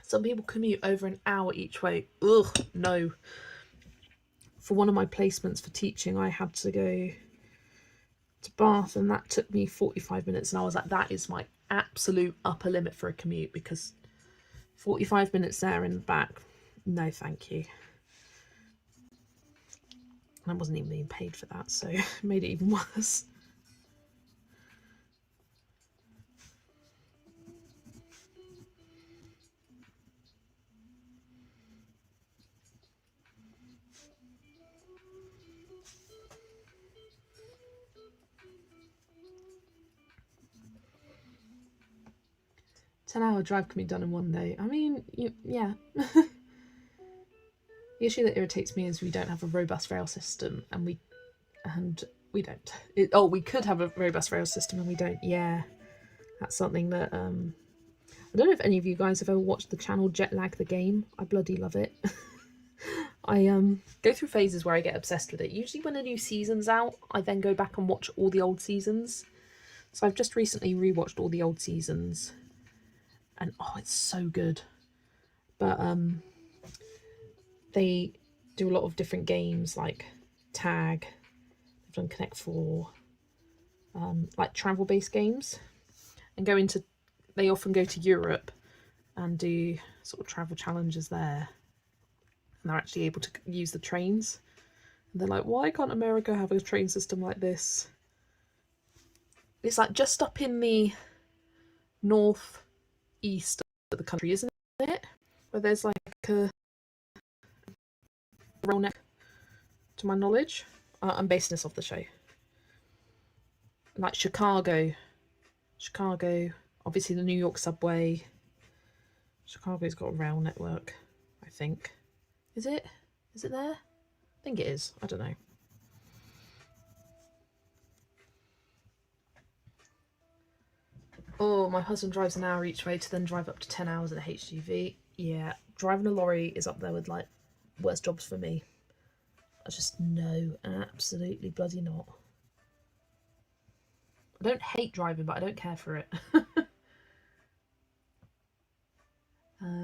Some people commute over an hour each way. Ugh, no. For one of my placements for teaching, I had to go to Bath, and that took me 45 minutes, and I was like, that is my absolute upper limit for a commute, because 45 minutes there and back, no thank you. And I wasn't even being paid for that, so it made it even worse. Ten-hour drive can be done in one day. I mean, yeah. The issue that irritates me is we don't have a robust rail system, and we don't. We could have a robust rail system, and we don't. Yeah, that's something that I don't know if any of you guys have ever watched the channel Jetlag the Game. I bloody love it. I go through phases where I get obsessed with it. Usually when a new season's out, I then go back and watch all the old seasons. So I've just recently rewatched all the old seasons, and oh, it's so good. But they do a lot of different games like tag. They've done Connect 4, like travel-based games, and they often go to Europe and do sort of travel challenges there, and they're actually able to use the trains. And they're like, why can't America have a train system like this? It's like just up in the north east of the country, isn't it? Where there's like a rail net, to my knowledge. I'm basing this off the show. Like Chicago, obviously the New York subway. Chicago's got a rail network, I think. Is it there? I think it is. I don't know. Oh, my husband drives an hour each way to then drive up to 10 hours in a HGV. Yeah, driving a lorry is up there with like worst jobs for me. I just no, absolutely bloody not. I don't hate driving, but I don't care for it.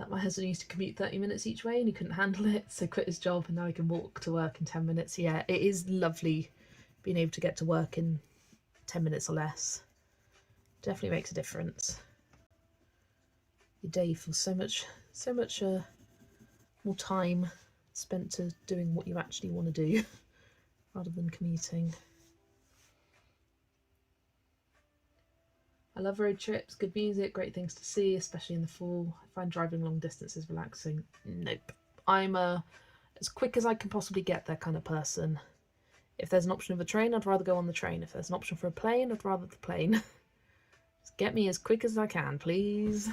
My husband used to commute 30 minutes each way and he couldn't handle it, so quit his job, and now he can walk to work in 10 minutes. Yeah, it is lovely being able to get to work in 10 minutes or less. Definitely makes a difference. Your day feels so much more time spent to doing what you actually want to do rather than commuting. I love road trips, good music, great things to see, especially in the fall. I find driving long distances relaxing. Nope. I'm as quick as I can possibly get there kind of person. If there's an option of a train, I'd rather go on the train. If there's an option for a plane, I'd rather the plane. Just get me as quick as I can, please.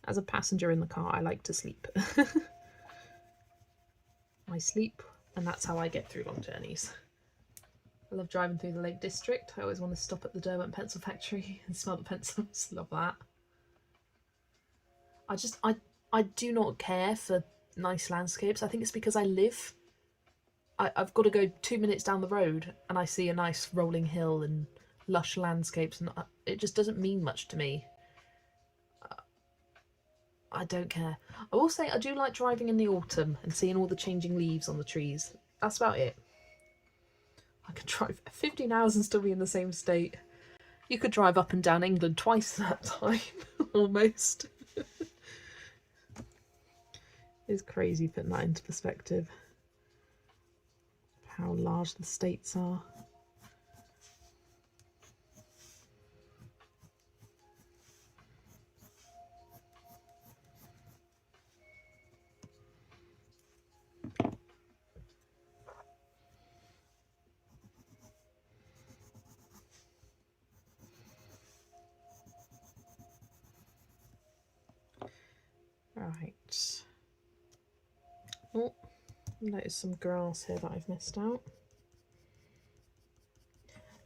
As a passenger in the car, I like to sleep. I sleep, and that's how I get through long journeys. I love driving through the Lake District. I always want to stop at the Derwent Pencil Factory and smell the pencils. Love that. I do not care for nice landscapes. I think it's because I've got to go 2 minutes down the road and I see a nice rolling hill and lush landscapes, and it just doesn't mean much to me. I don't care. I will say I do like driving in the autumn and seeing all the changing leaves on the trees. That's about it. I could drive 15 hours and still be in the same state. You could drive up and down England twice that time, almost. It's crazy putting that into perspective. How large the states are. Right. Oh, notice some grass here that I've missed out.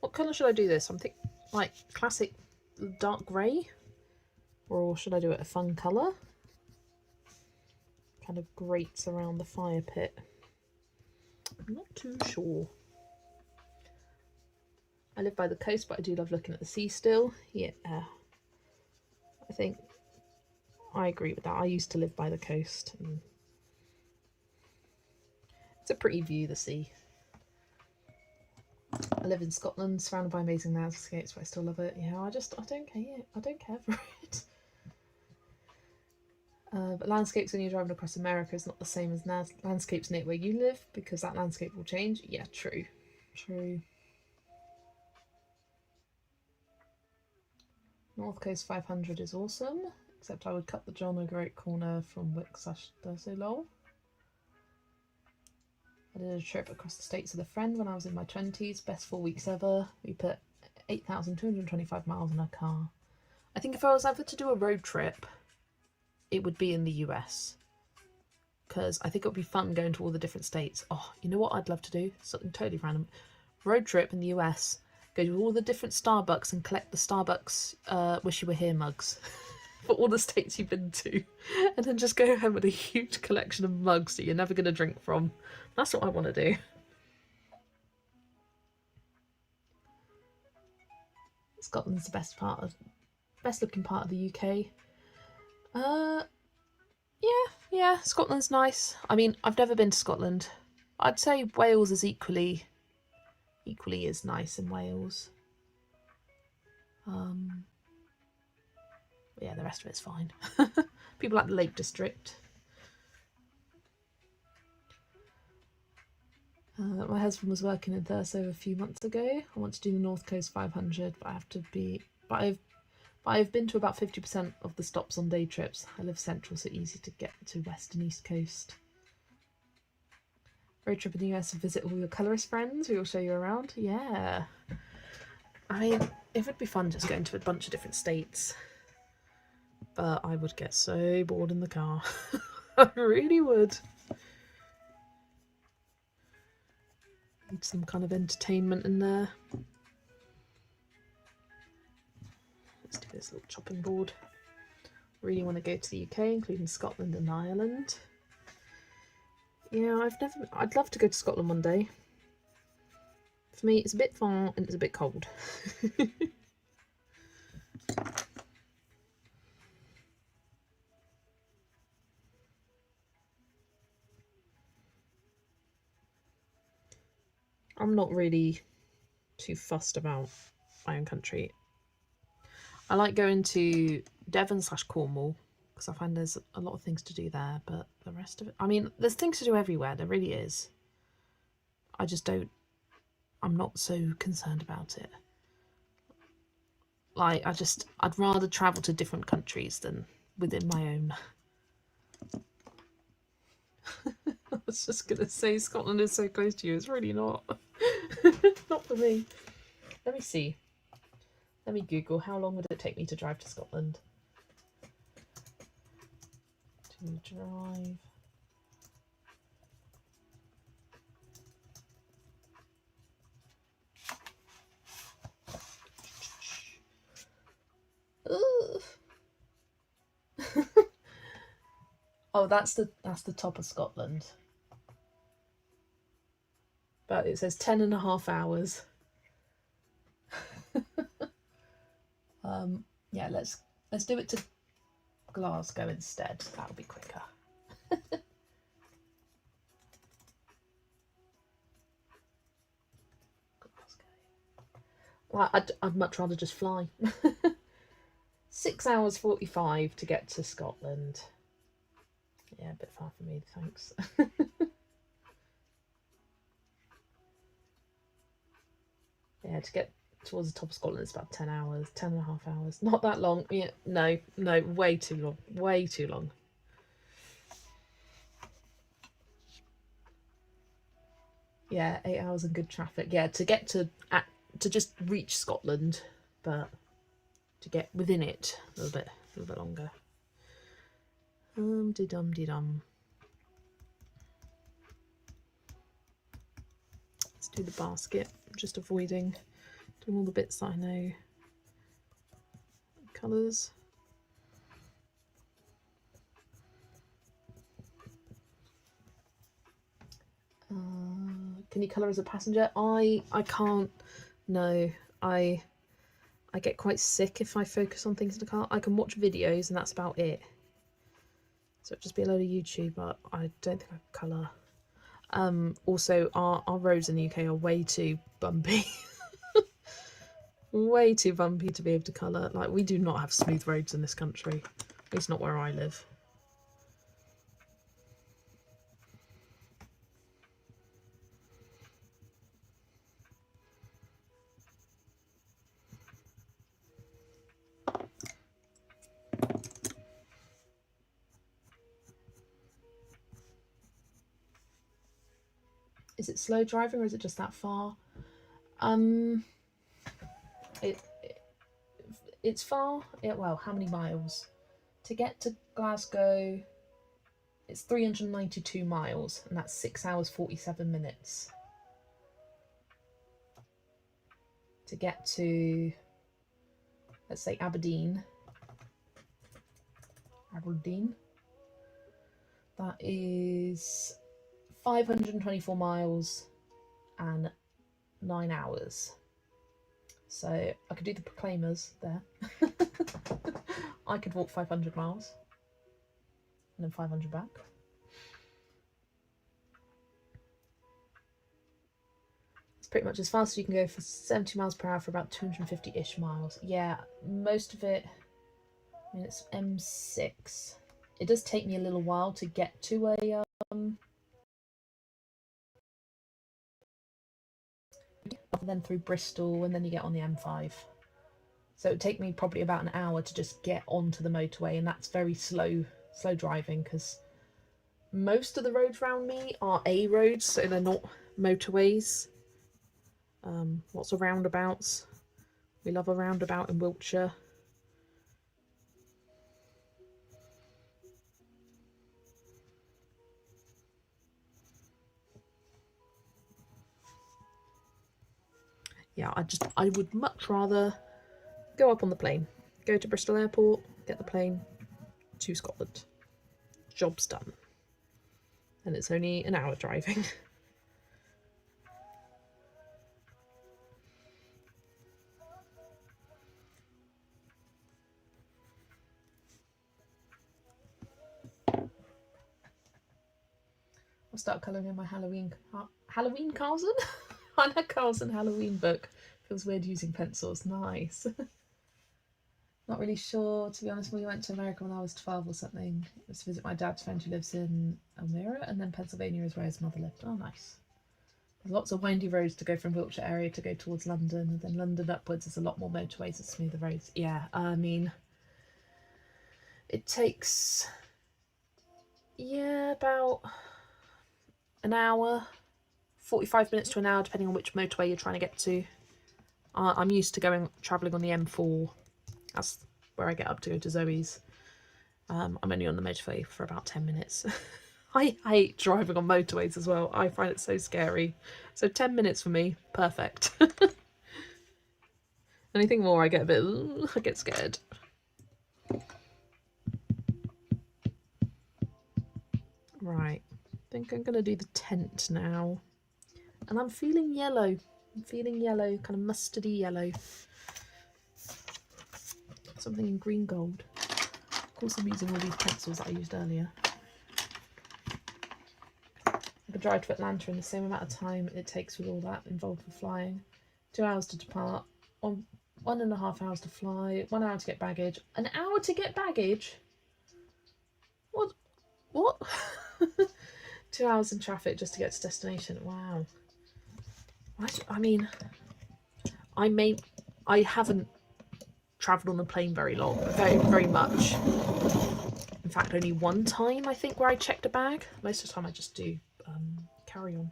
What colour should I do this? I'm thinking like classic dark grey, or should I do it a fun colour? Kind of grates around the fire pit. I'm not too sure. I live by the coast, but I do love looking at the sea still. Yeah, I think I agree with that. I used to live by the coast, and it's a pretty view, the sea. I live in Scotland, surrounded by amazing landscapes, but I still love it. Yeah, I don't care. I don't care for it. But landscapes when you're driving across America is not the same as landscapes near where you live, because that landscape will change. Yeah, true. North Coast 500 is awesome, except I would cut the John O'Groat corner from Wick/Lol. I did a trip across the states with a friend when I was in my 20s. Best 4 weeks ever. We put 8,225 miles in a car. I think if I was ever to do a road trip, it would be in the US. Because I think it would be fun going to all the different states. Oh, you know what I'd love to do? Something totally random. Road trip in the US. Go to all the different Starbucks and collect the Starbucks Wish You Were Here mugs. For all the states you've been to, and then just go home with a huge collection of mugs that you're never going to drink from. That's what I want to do. Scotland's the best looking part of the UK. Yeah, Scotland's nice. I mean, I've never been to Scotland. I'd say Wales is equally as nice in Wales. Yeah, the rest of it's fine. People like the Lake District. My husband was working in Thurso a few months ago. I want to do the North Coast 500, but I've been to about 50% of the stops on day trips. I live central, so easy to get to West and East Coast. Road trip in the US and visit all your colourist friends. We will show you around. Yeah. I mean, it would be fun just going to a bunch of different states. But I would get so bored in the car. I really would. Need some kind of entertainment in there. Let's do this little chopping board. Really want to go to the UK, including Scotland and Ireland. Yeah, I'd love to go to Scotland one day. For me, it's a bit far and it's a bit cold. I'm not really too fussed about my own country. I like going to Devon/Cornwall because I find there's a lot of things to do there, but the rest of it, I mean, there's things to do everywhere, there really is. I just don't, I'm not so concerned about it. Like, I'd rather travel to different countries than within my own. I was just going to say Scotland is so close to you. It's really not. Not for me. Let me see. Let me Google. How long would it take me to drive to Scotland? To drive. Oh, that's the top of Scotland. But it says 10.5 hours. Yeah, let's do it to Glasgow instead. That'll be quicker. Well, I'd much rather just fly. 6 hours 45 to get to Scotland. Yeah, a bit far for me, thanks. Yeah, to get towards the top of Scotland, it's about 10 hours, 10.5 hours. Not that long. Yeah, no, way too long. Way too long. Yeah, 8 hours in good traffic. Yeah, to get to just reach Scotland, but to get within it a little bit longer. De-dum. Let's do the basket. Just avoiding doing all the bits that I know. Colours. Can you colour as a passenger? I can't. No, I get quite sick if I focus on things in the car. I can watch videos and that's about it. So it'd just be a load of YouTube, but I don't think I can colour. Also, our roads in the UK are way too bumpy. Way too bumpy to be able to colour. Like, we do not have smooth roads in this country. At least not where I live. Is it slow driving or is it just that far? It's far. Well, how many miles? To get to Glasgow, it's 392 miles, and that's 6 hours 47 minutes. To get to, let's say, Aberdeen, that is 524 miles and 9 hours. So I could do the Proclaimers there. I could walk 500 miles and then 500 back. It's pretty much as fast as you can go for 70 miles per hour for about 250-ish miles. Yeah, most of it, I mean, it's M6. It does take me a little while to get to a then through Bristol, and then you get on the M5. So it would take me probably about an hour to just get onto the motorway, and that's very slow driving because most of the roads around me are A roads, so they're not motorways. Lots of roundabouts. We love a roundabout in Wiltshire. Yeah, I would much rather go up on the plane, go to Bristol Airport, get the plane to Scotland. Job's done. And it's only an hour driving. I'll start colouring in my Halloween Carlson? Anna Carlson Halloween book. Feels weird using pencils. Nice. Not really sure, to be honest. We went to America when I was 12 or something. It was to visit my dad's friend who lives in Elmira, and then Pennsylvania is where his mother lived. Oh, nice. There's lots of windy roads to go from Wiltshire area to go towards London, and then London upwards there's a lot more motorways and smoother roads. Yeah, I mean, it takes, yeah, about an hour, 45 minutes to an hour, depending on which motorway you're trying to get to. I'm used to travelling on the M4. That's where I get up to go to Zoe's. I'm only on the motorway for about 10 minutes. I hate driving on motorways as well. I find it so scary. So 10 minutes for me, perfect. Anything more, I get scared. Right, I think I'm going to do the tent now. And I'm feeling yellow. I'm feeling yellow, kind of mustardy yellow. Something in green gold. Of course I'm using all these pencils that I used earlier. I tried to Atlanta in the same amount of time it takes with all that involved with flying. 2 hours to depart, 1.5 hours to fly, 1 hour to get baggage. An hour to get baggage? What? 2 hours in traffic just to get to destination. Wow. I mean, I haven't travelled on a plane very long, very much. In fact, only one time I think where I checked a bag. Most of the time I just do carry on.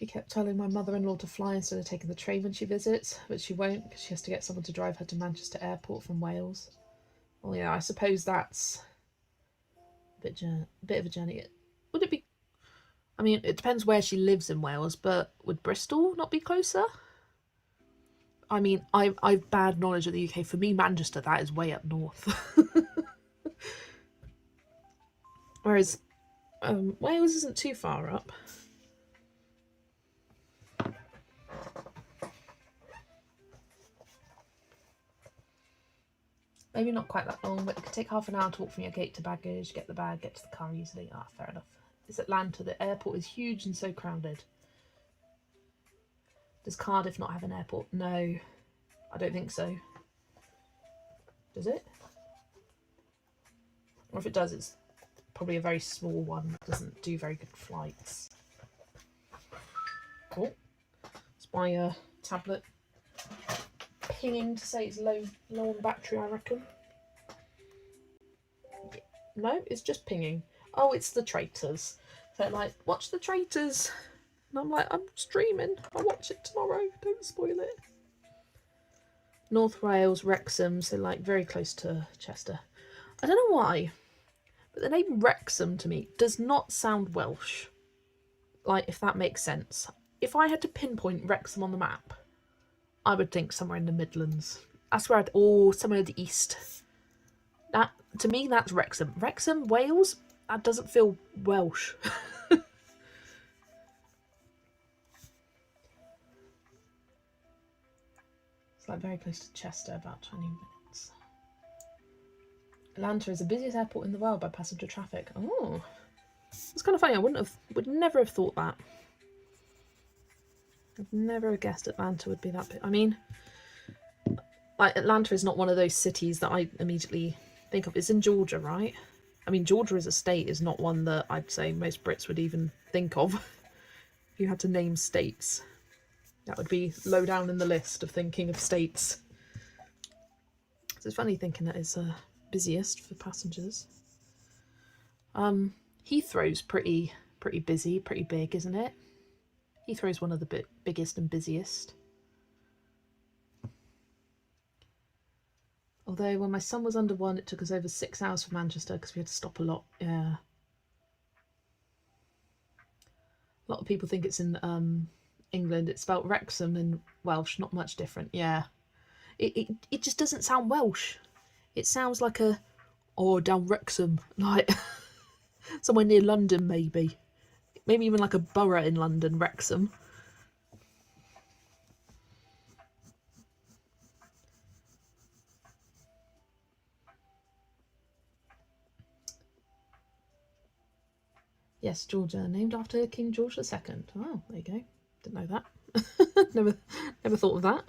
We kept telling my mother-in-law to fly instead of taking the train when she visits, but she won't because she has to get someone to drive her to Manchester Airport from Wales. Well, yeah, I suppose that's a bit of a journey. Would it be? I mean, it depends where she lives in Wales, but would Bristol not be closer? I mean, I've bad knowledge of the UK. For me, Manchester, that is way up north. Whereas Wales isn't too far up. Maybe not quite that long, but it could take half an hour to walk from your gate to baggage, get the bag, get to the car easily. Ah, fair enough. It's Atlanta. The airport is huge and so crowded. Does Cardiff not have an airport? No, I don't think so. Does it? Or if it does, it's probably a very small one. It doesn't do very good flights. Oh, it's my tablet pinging to say it's low on battery, I reckon. No, it's just pinging. Oh, it's the traitors. They're like, watch the traitors. And I'm like, I'm streaming. I'll watch it tomorrow. Don't spoil it. North Wales, Wrexham, so like very close to Chester. I don't know why, but the name Wrexham to me does not sound Welsh. Like, if that makes sense. If I had to pinpoint Wrexham on the map, I would think somewhere in the Midlands. That's where or somewhere in the east. That, to me, that's Wrexham. Wrexham, Wales? That doesn't feel Welsh. It's like very close to Chester, about 20 minutes. Atlanta is the busiest airport in the world by passenger traffic. Oh, it's kind of funny. I would never have thought that. I've never guessed Atlanta would be that big. I mean, like, Atlanta is not one of those cities that I immediately think of. It's in Georgia, right? I mean, Georgia as a state is not one that I'd say most Brits would even think of. If you had to name states, that would be low down in the list of thinking of states. So it's funny thinking that it's busiest for passengers. Heathrow's pretty busy, pretty big, isn't it? Heathrow's one of the biggest and busiest. Although when my son was under 1, it took us over 6 hours from Manchester because we had to stop a lot. Yeah. A lot of people think it's in England. It's spelled Wrexham in Welsh, not much different. Yeah. It just doesn't sound Welsh. It sounds like down Wrexham, like somewhere near London, maybe. Maybe even like a borough in London, Wrexham. Yes, Georgia, named after King George II. Oh, there you go. Didn't know that. never thought of that.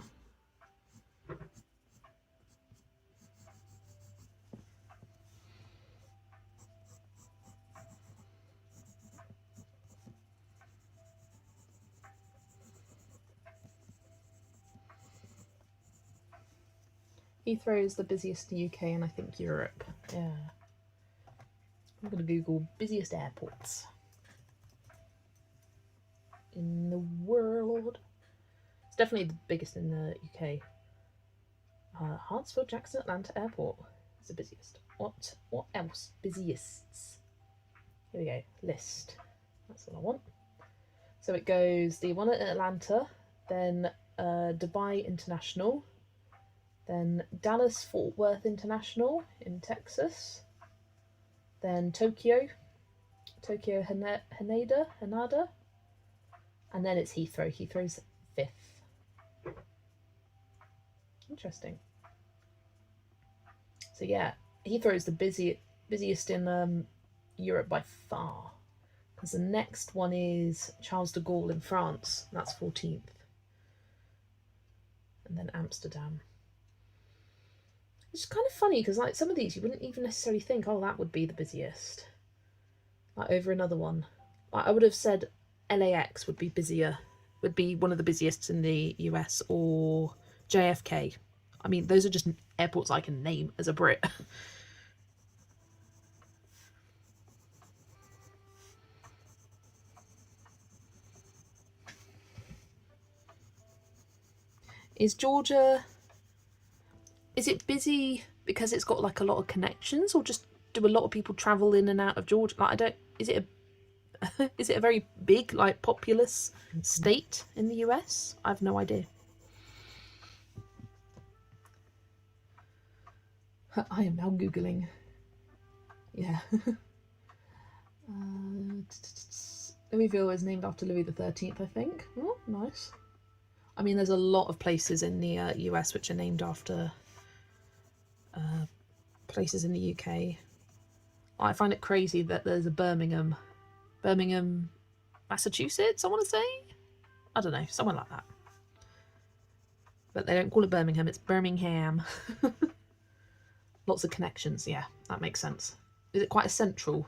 Heathrow is the busiest in the UK and I think Europe. Yeah. I'm going to Google busiest airports in the world. It's definitely the biggest in the UK. Hartsfield Jackson Atlanta Airport is the busiest. What else? Busiest. Here we go. List. That's what I want. So it goes the one at Atlanta, then Dubai International, then Dallas Fort Worth International in Texas, then Tokyo Haneda, and then it's Heathrow. Heathrow's 5th. Interesting. So yeah, Heathrow is the busiest in Europe by far, because the next one is Charles de Gaulle in France, and that's 14th, and then Amsterdam. It's kind of funny because like some of these you wouldn't even necessarily think, oh, that would be the busiest, like over another one. Like, I would have said LAX would be busier, would be one of the busiest in the US, or JFK. I mean, those are just airports I can name as a Brit. Is Georgia, is it busy because it's got like a lot of connections, or just do a lot of people travel in and out of Georgia? Like, I don't, is it a very big, like, populous state in the US? I have no idea. I am now Googling. Yeah. Louisville is named after Louis XIII, I think. Oh, nice. I mean, there's a lot of places in the US which are named after places in the UK. I find it crazy that there's a Birmingham, Massachusetts, I want to say. I don't know, somewhere like that. But they don't call it Birmingham, it's Birmingham. Lots of connections, yeah, that makes sense. Is it quite a central?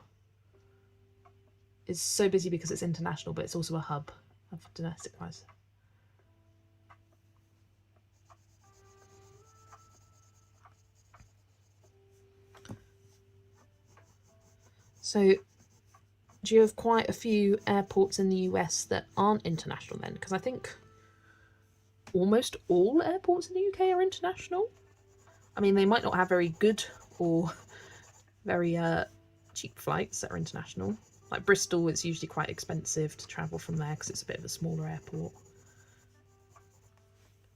It's so busy because it's international, but it's also a hub of domestic flights. So, do you have quite a few airports in the US that aren't international then? Because I think almost all airports in the UK are international. I mean, they might not have very good or very cheap flights that are international. Like Bristol, it's usually quite expensive to travel from there because it's a bit of a smaller airport.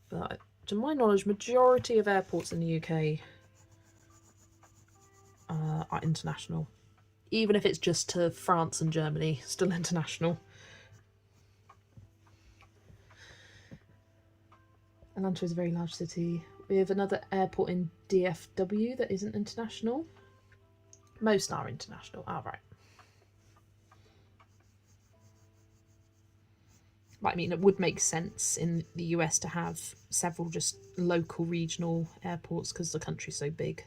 But to my knowledge, majority of airports in the UK are international. Even if it's just to France and Germany, still international. Atlanta is a very large city. We have another airport in DFW that isn't international. Most are international. Ah, right. But I mean, it would make sense in the US to have several just local regional airports because the country's so big.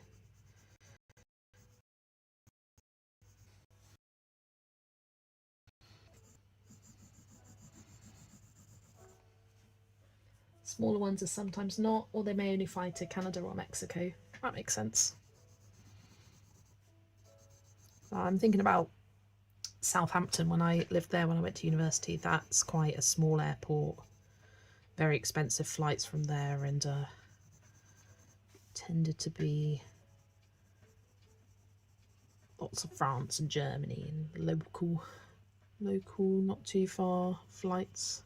Smaller ones are sometimes not, or they may only fly to Canada or Mexico. That makes sense. I'm thinking about Southampton when I lived there when I went to university. That's quite a small airport. Very expensive flights from there, and tended to be lots of France and Germany and local, not too far flights.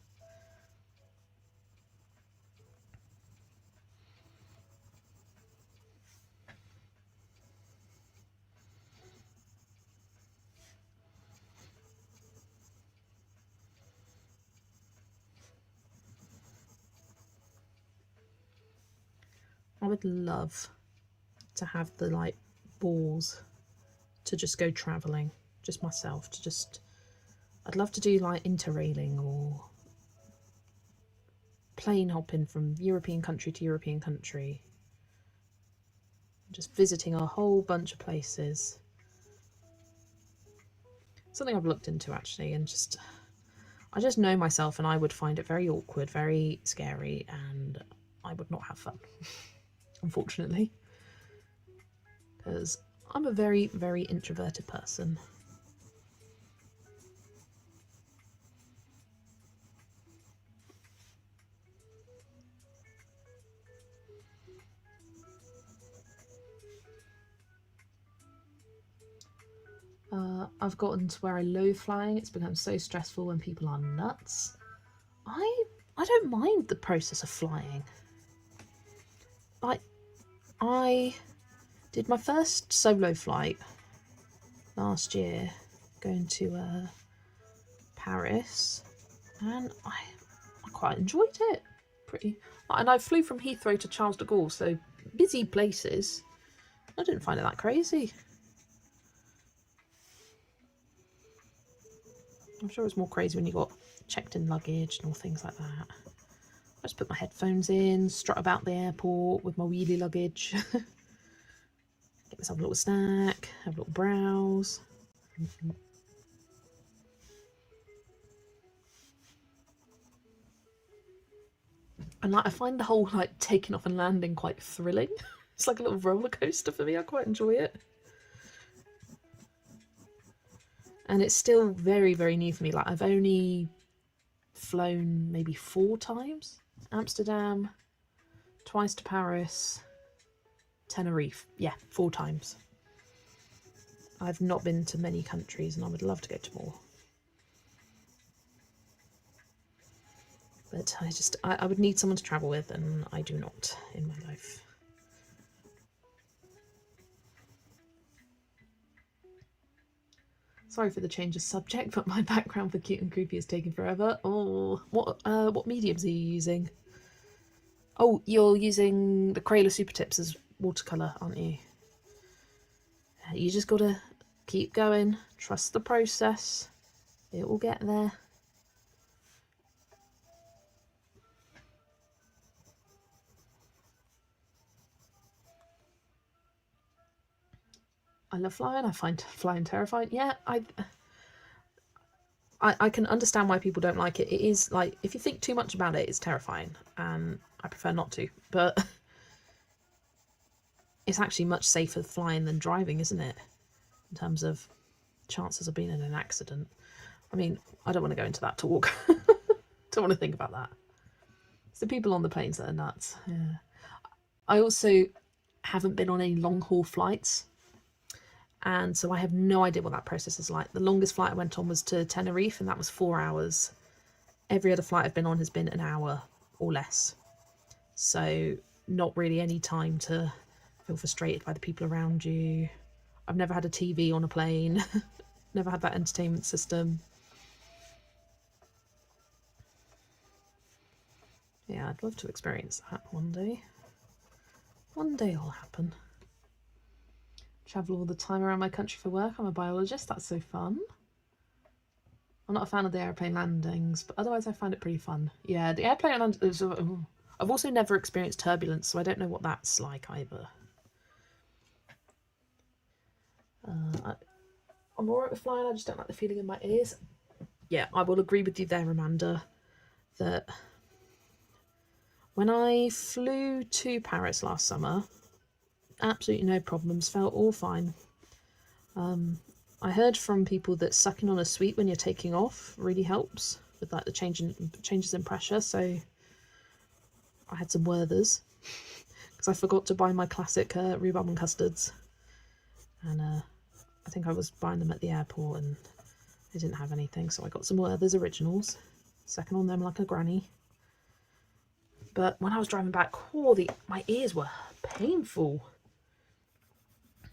I would love to have the like balls to just go travelling, just myself, to just I'd love to do like interrailing or plane hopping from European country to European country. Just visiting a whole bunch of places. Something I've looked into actually, and I just know myself and I would find it very awkward, very scary, and I would not have fun, unfortunately, because I'm a very, very introverted person. I've gotten to where I loathe flying. It's become so stressful when people are nuts. I don't mind the process of flying. Like, I did my first solo flight last year, going to Paris, and I quite enjoyed it. And I flew from Heathrow to Charles de Gaulle, so busy places. I didn't find it that crazy. I'm sure it's more crazy when you got checked in luggage and all things like that. I just put my headphones in, strut about the airport with my wheelie luggage. Get myself a little snack, have a little browse. And like, I find the whole like taking off and landing quite thrilling. It's like a little roller coaster for me. I quite enjoy it. And it's still very, very new for me. Like, I've only flown maybe 4 times. Amsterdam, twice to Paris, Tenerife. Yeah, 4 times. I've not been to many countries and I would love to go to more. But I would need someone to travel with, and I do not in my life. Sorry for the change of subject, but my background for Cute and Creepy is taking forever. Oh, what mediums are you using? Oh, you're using the Crayola Super Tips as watercolour, aren't you? You just gotta keep going, trust the process, it will get there. I love flying. I find flying terrifying. Yeah, I can understand why people don't like it. It is like, if you think too much about it, it's terrifying, and I prefer not to. But it's actually much safer flying than driving, isn't it? In terms of chances of being in an accident. I mean, I don't want to go into that talk. Don't want to think about that. It's the people on the planes that are nuts. Yeah. I also haven't been on any long haul flights, and so I have no idea what that process is like. The longest flight I went on was to Tenerife, and that was 4 hours. Every other flight I've been on has been an hour or less. So not really any time to feel frustrated by the people around you. I've never had a TV on a plane. Never had that entertainment system. Yeah, I'd love to experience that one day. One day it'll happen. Travel all the time around my country for work. I'm a biologist. That's so fun. I'm not a fan of the airplane landings, but otherwise I find it pretty fun. Yeah, the airplane landings. I've also never experienced turbulence, so I don't know what that's like either. I'm alright with flying. I just don't like the feeling in my ears. Yeah, I will agree with you there, Amanda, that when I flew to Paris last summer, absolutely no problems, felt all fine. I heard from people that sucking on a sweet when you're taking off really helps with like the changes in pressure, so I had some Werthers because I forgot to buy my classic rhubarb and custards, and I think I was buying them at the airport and they didn't have anything, so I got some Werthers originals, sucking on them like a granny. But when I was driving back, my ears were painful. I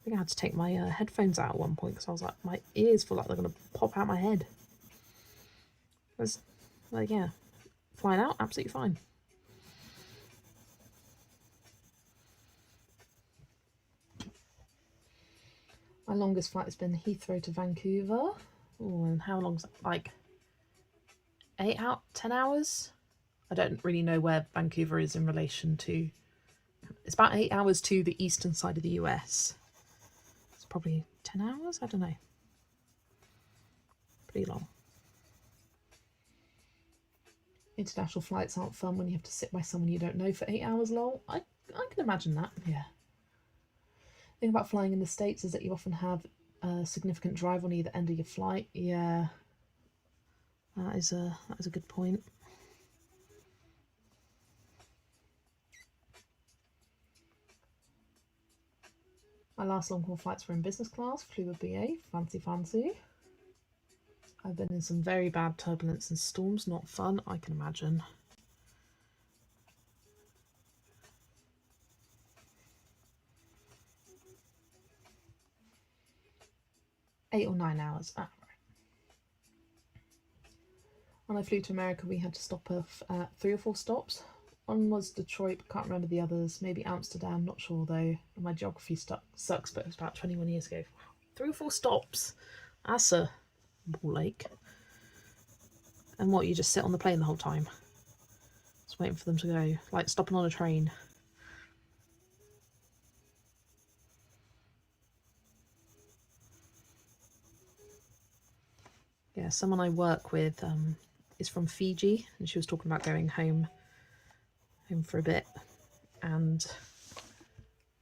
think I had to take my headphones out at one point because I was like, my ears feel like they're going to pop out my head. It was like, yeah, flying out, absolutely fine. My longest flight has been Heathrow to Vancouver. Oh, and how long's that? Like 10 hours? I don't really know where Vancouver is in relation to. It's about 8 hours to the eastern side of the US. It's probably 10 hours? I don't know. Pretty long. International flights aren't fun when you have to sit by someone you don't know for 8 hours long. I can imagine that, yeah. The thing about flying in the States is that you often have a significant drive on either end of your flight. Yeah, that is a good point. My last long haul flights were in business class, flew with BA, fancy. I've been in some very bad turbulence and storms, not fun, I can imagine. Eight or 9 hours. Ah, right. When I flew to America, we had to stop off at 3 or 4 stops. One was Detroit, but can't remember the others. Maybe Amsterdam, not sure though. My geography sucks, but it was about 21 years ago. Wow. 3 or 4 stops. That's a ball ache. And what, you just sit on the plane the whole time? Just waiting for them to go. Like stopping on a train. Yeah, someone I work with is from Fiji, and she was talking about going home for a bit, and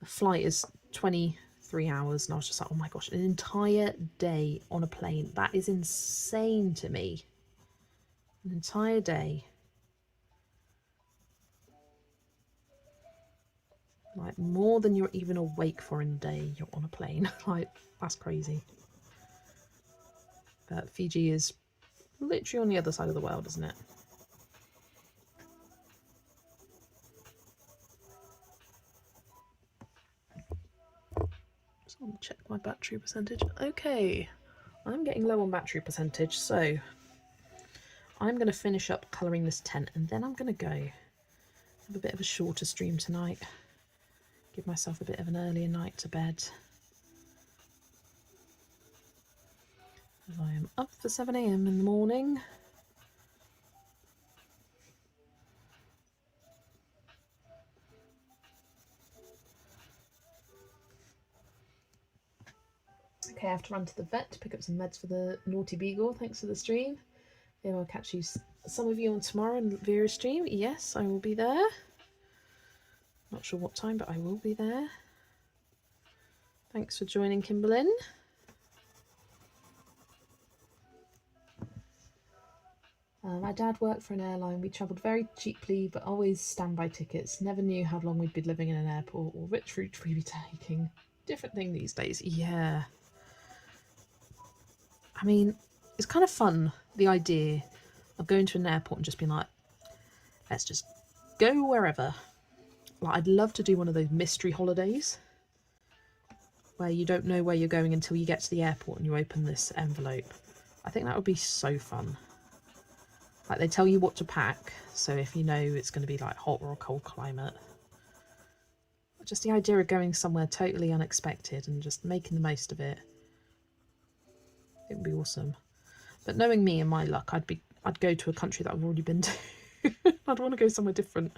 the flight is 23 hours, and I was just like, oh my gosh, an entire day on a plane. That is insane to me. An entire day. Like more than you're even awake for in a day, you're on a plane. Like, that's crazy. But Fiji is literally on the other side of the world, isn't it? Just want to check my battery percentage. Okay, I'm getting low on battery percentage, so I'm going to finish up colouring this tent, and then I'm going to go have a bit of a shorter stream tonight. Give myself a bit of an earlier night to bed. I am up for 7 AM in the morning. Okay, I have to run to the vet to pick up some meds for the naughty beagle. Thanks for the stream. Maybe I'll catch you, some of you, on tomorrow in Vera's stream. Yes, I will be there. Not sure what time, but I will be there. Thanks for joining, Kimberlyn. My dad worked for an airline. We travelled very cheaply, but always standby tickets. Never knew how long we'd be living in an airport or which route we'd be taking. Different thing these days. Yeah. I mean, it's kind of fun, the idea of going to an airport and just being like, let's just go wherever. Like, I'd love to do one of those mystery holidays where you don't know where you're going until you get to the airport and you open this envelope. I think that would be so fun. Like, they tell you what to pack, so if you know it's going to be like hot or a cold climate. Just the idea of going somewhere totally unexpected and just making the most of it. It would be awesome. But knowing me and my luck, I'd go to a country that I've already been to. I'd want to go somewhere different.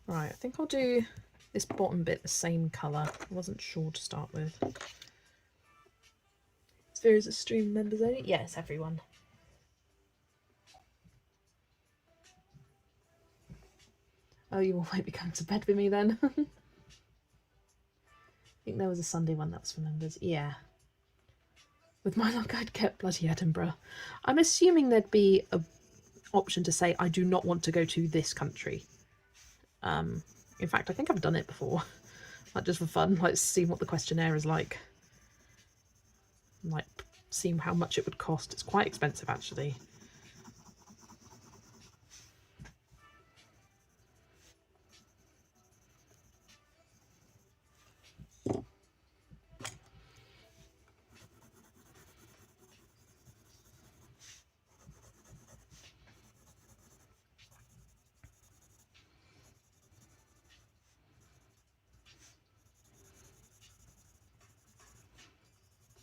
Right, I think I'll do this bottom bit the same colour. I wasn't sure to start with. Is Vera's a stream members only? Yes, everyone. Oh, you all might be coming to bed with me then. I think there was a Sunday one that was for members. Yeah. With my luck, I'd get bloody Edinburgh. I'm assuming there'd be an option to say, I do not want to go to this country. In fact, I think I've done it before. Like, just for fun, like seeing what the questionnaire is like. Like, seeing how much it would cost. It's quite expensive, actually.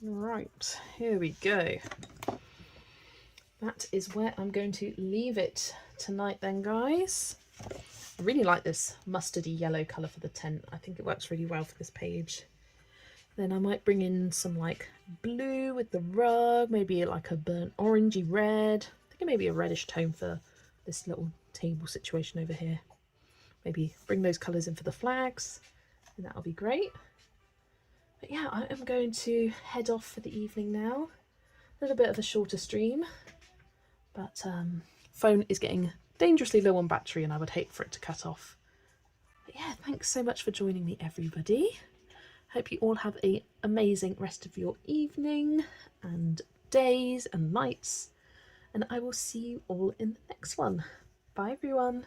Right, here we go. That is where I'm going to leave it tonight then, guys. I really like this mustardy yellow colour for the tent. I think it works really well for this page. Then I might bring in some like blue with the rug, maybe like a burnt orangey red. I think maybe a reddish tone for this little table situation over here. Maybe bring those colours in for the flags, and that'll be great. But yeah, I am going to head off for the evening now. A little bit of a shorter stream, but phone is getting dangerously low on battery and I would hate for it to cut off. But yeah, thanks so much for joining me, everybody. Hope you all have an amazing rest of your evening and days and nights, and I will see you all in the next one. Bye everyone.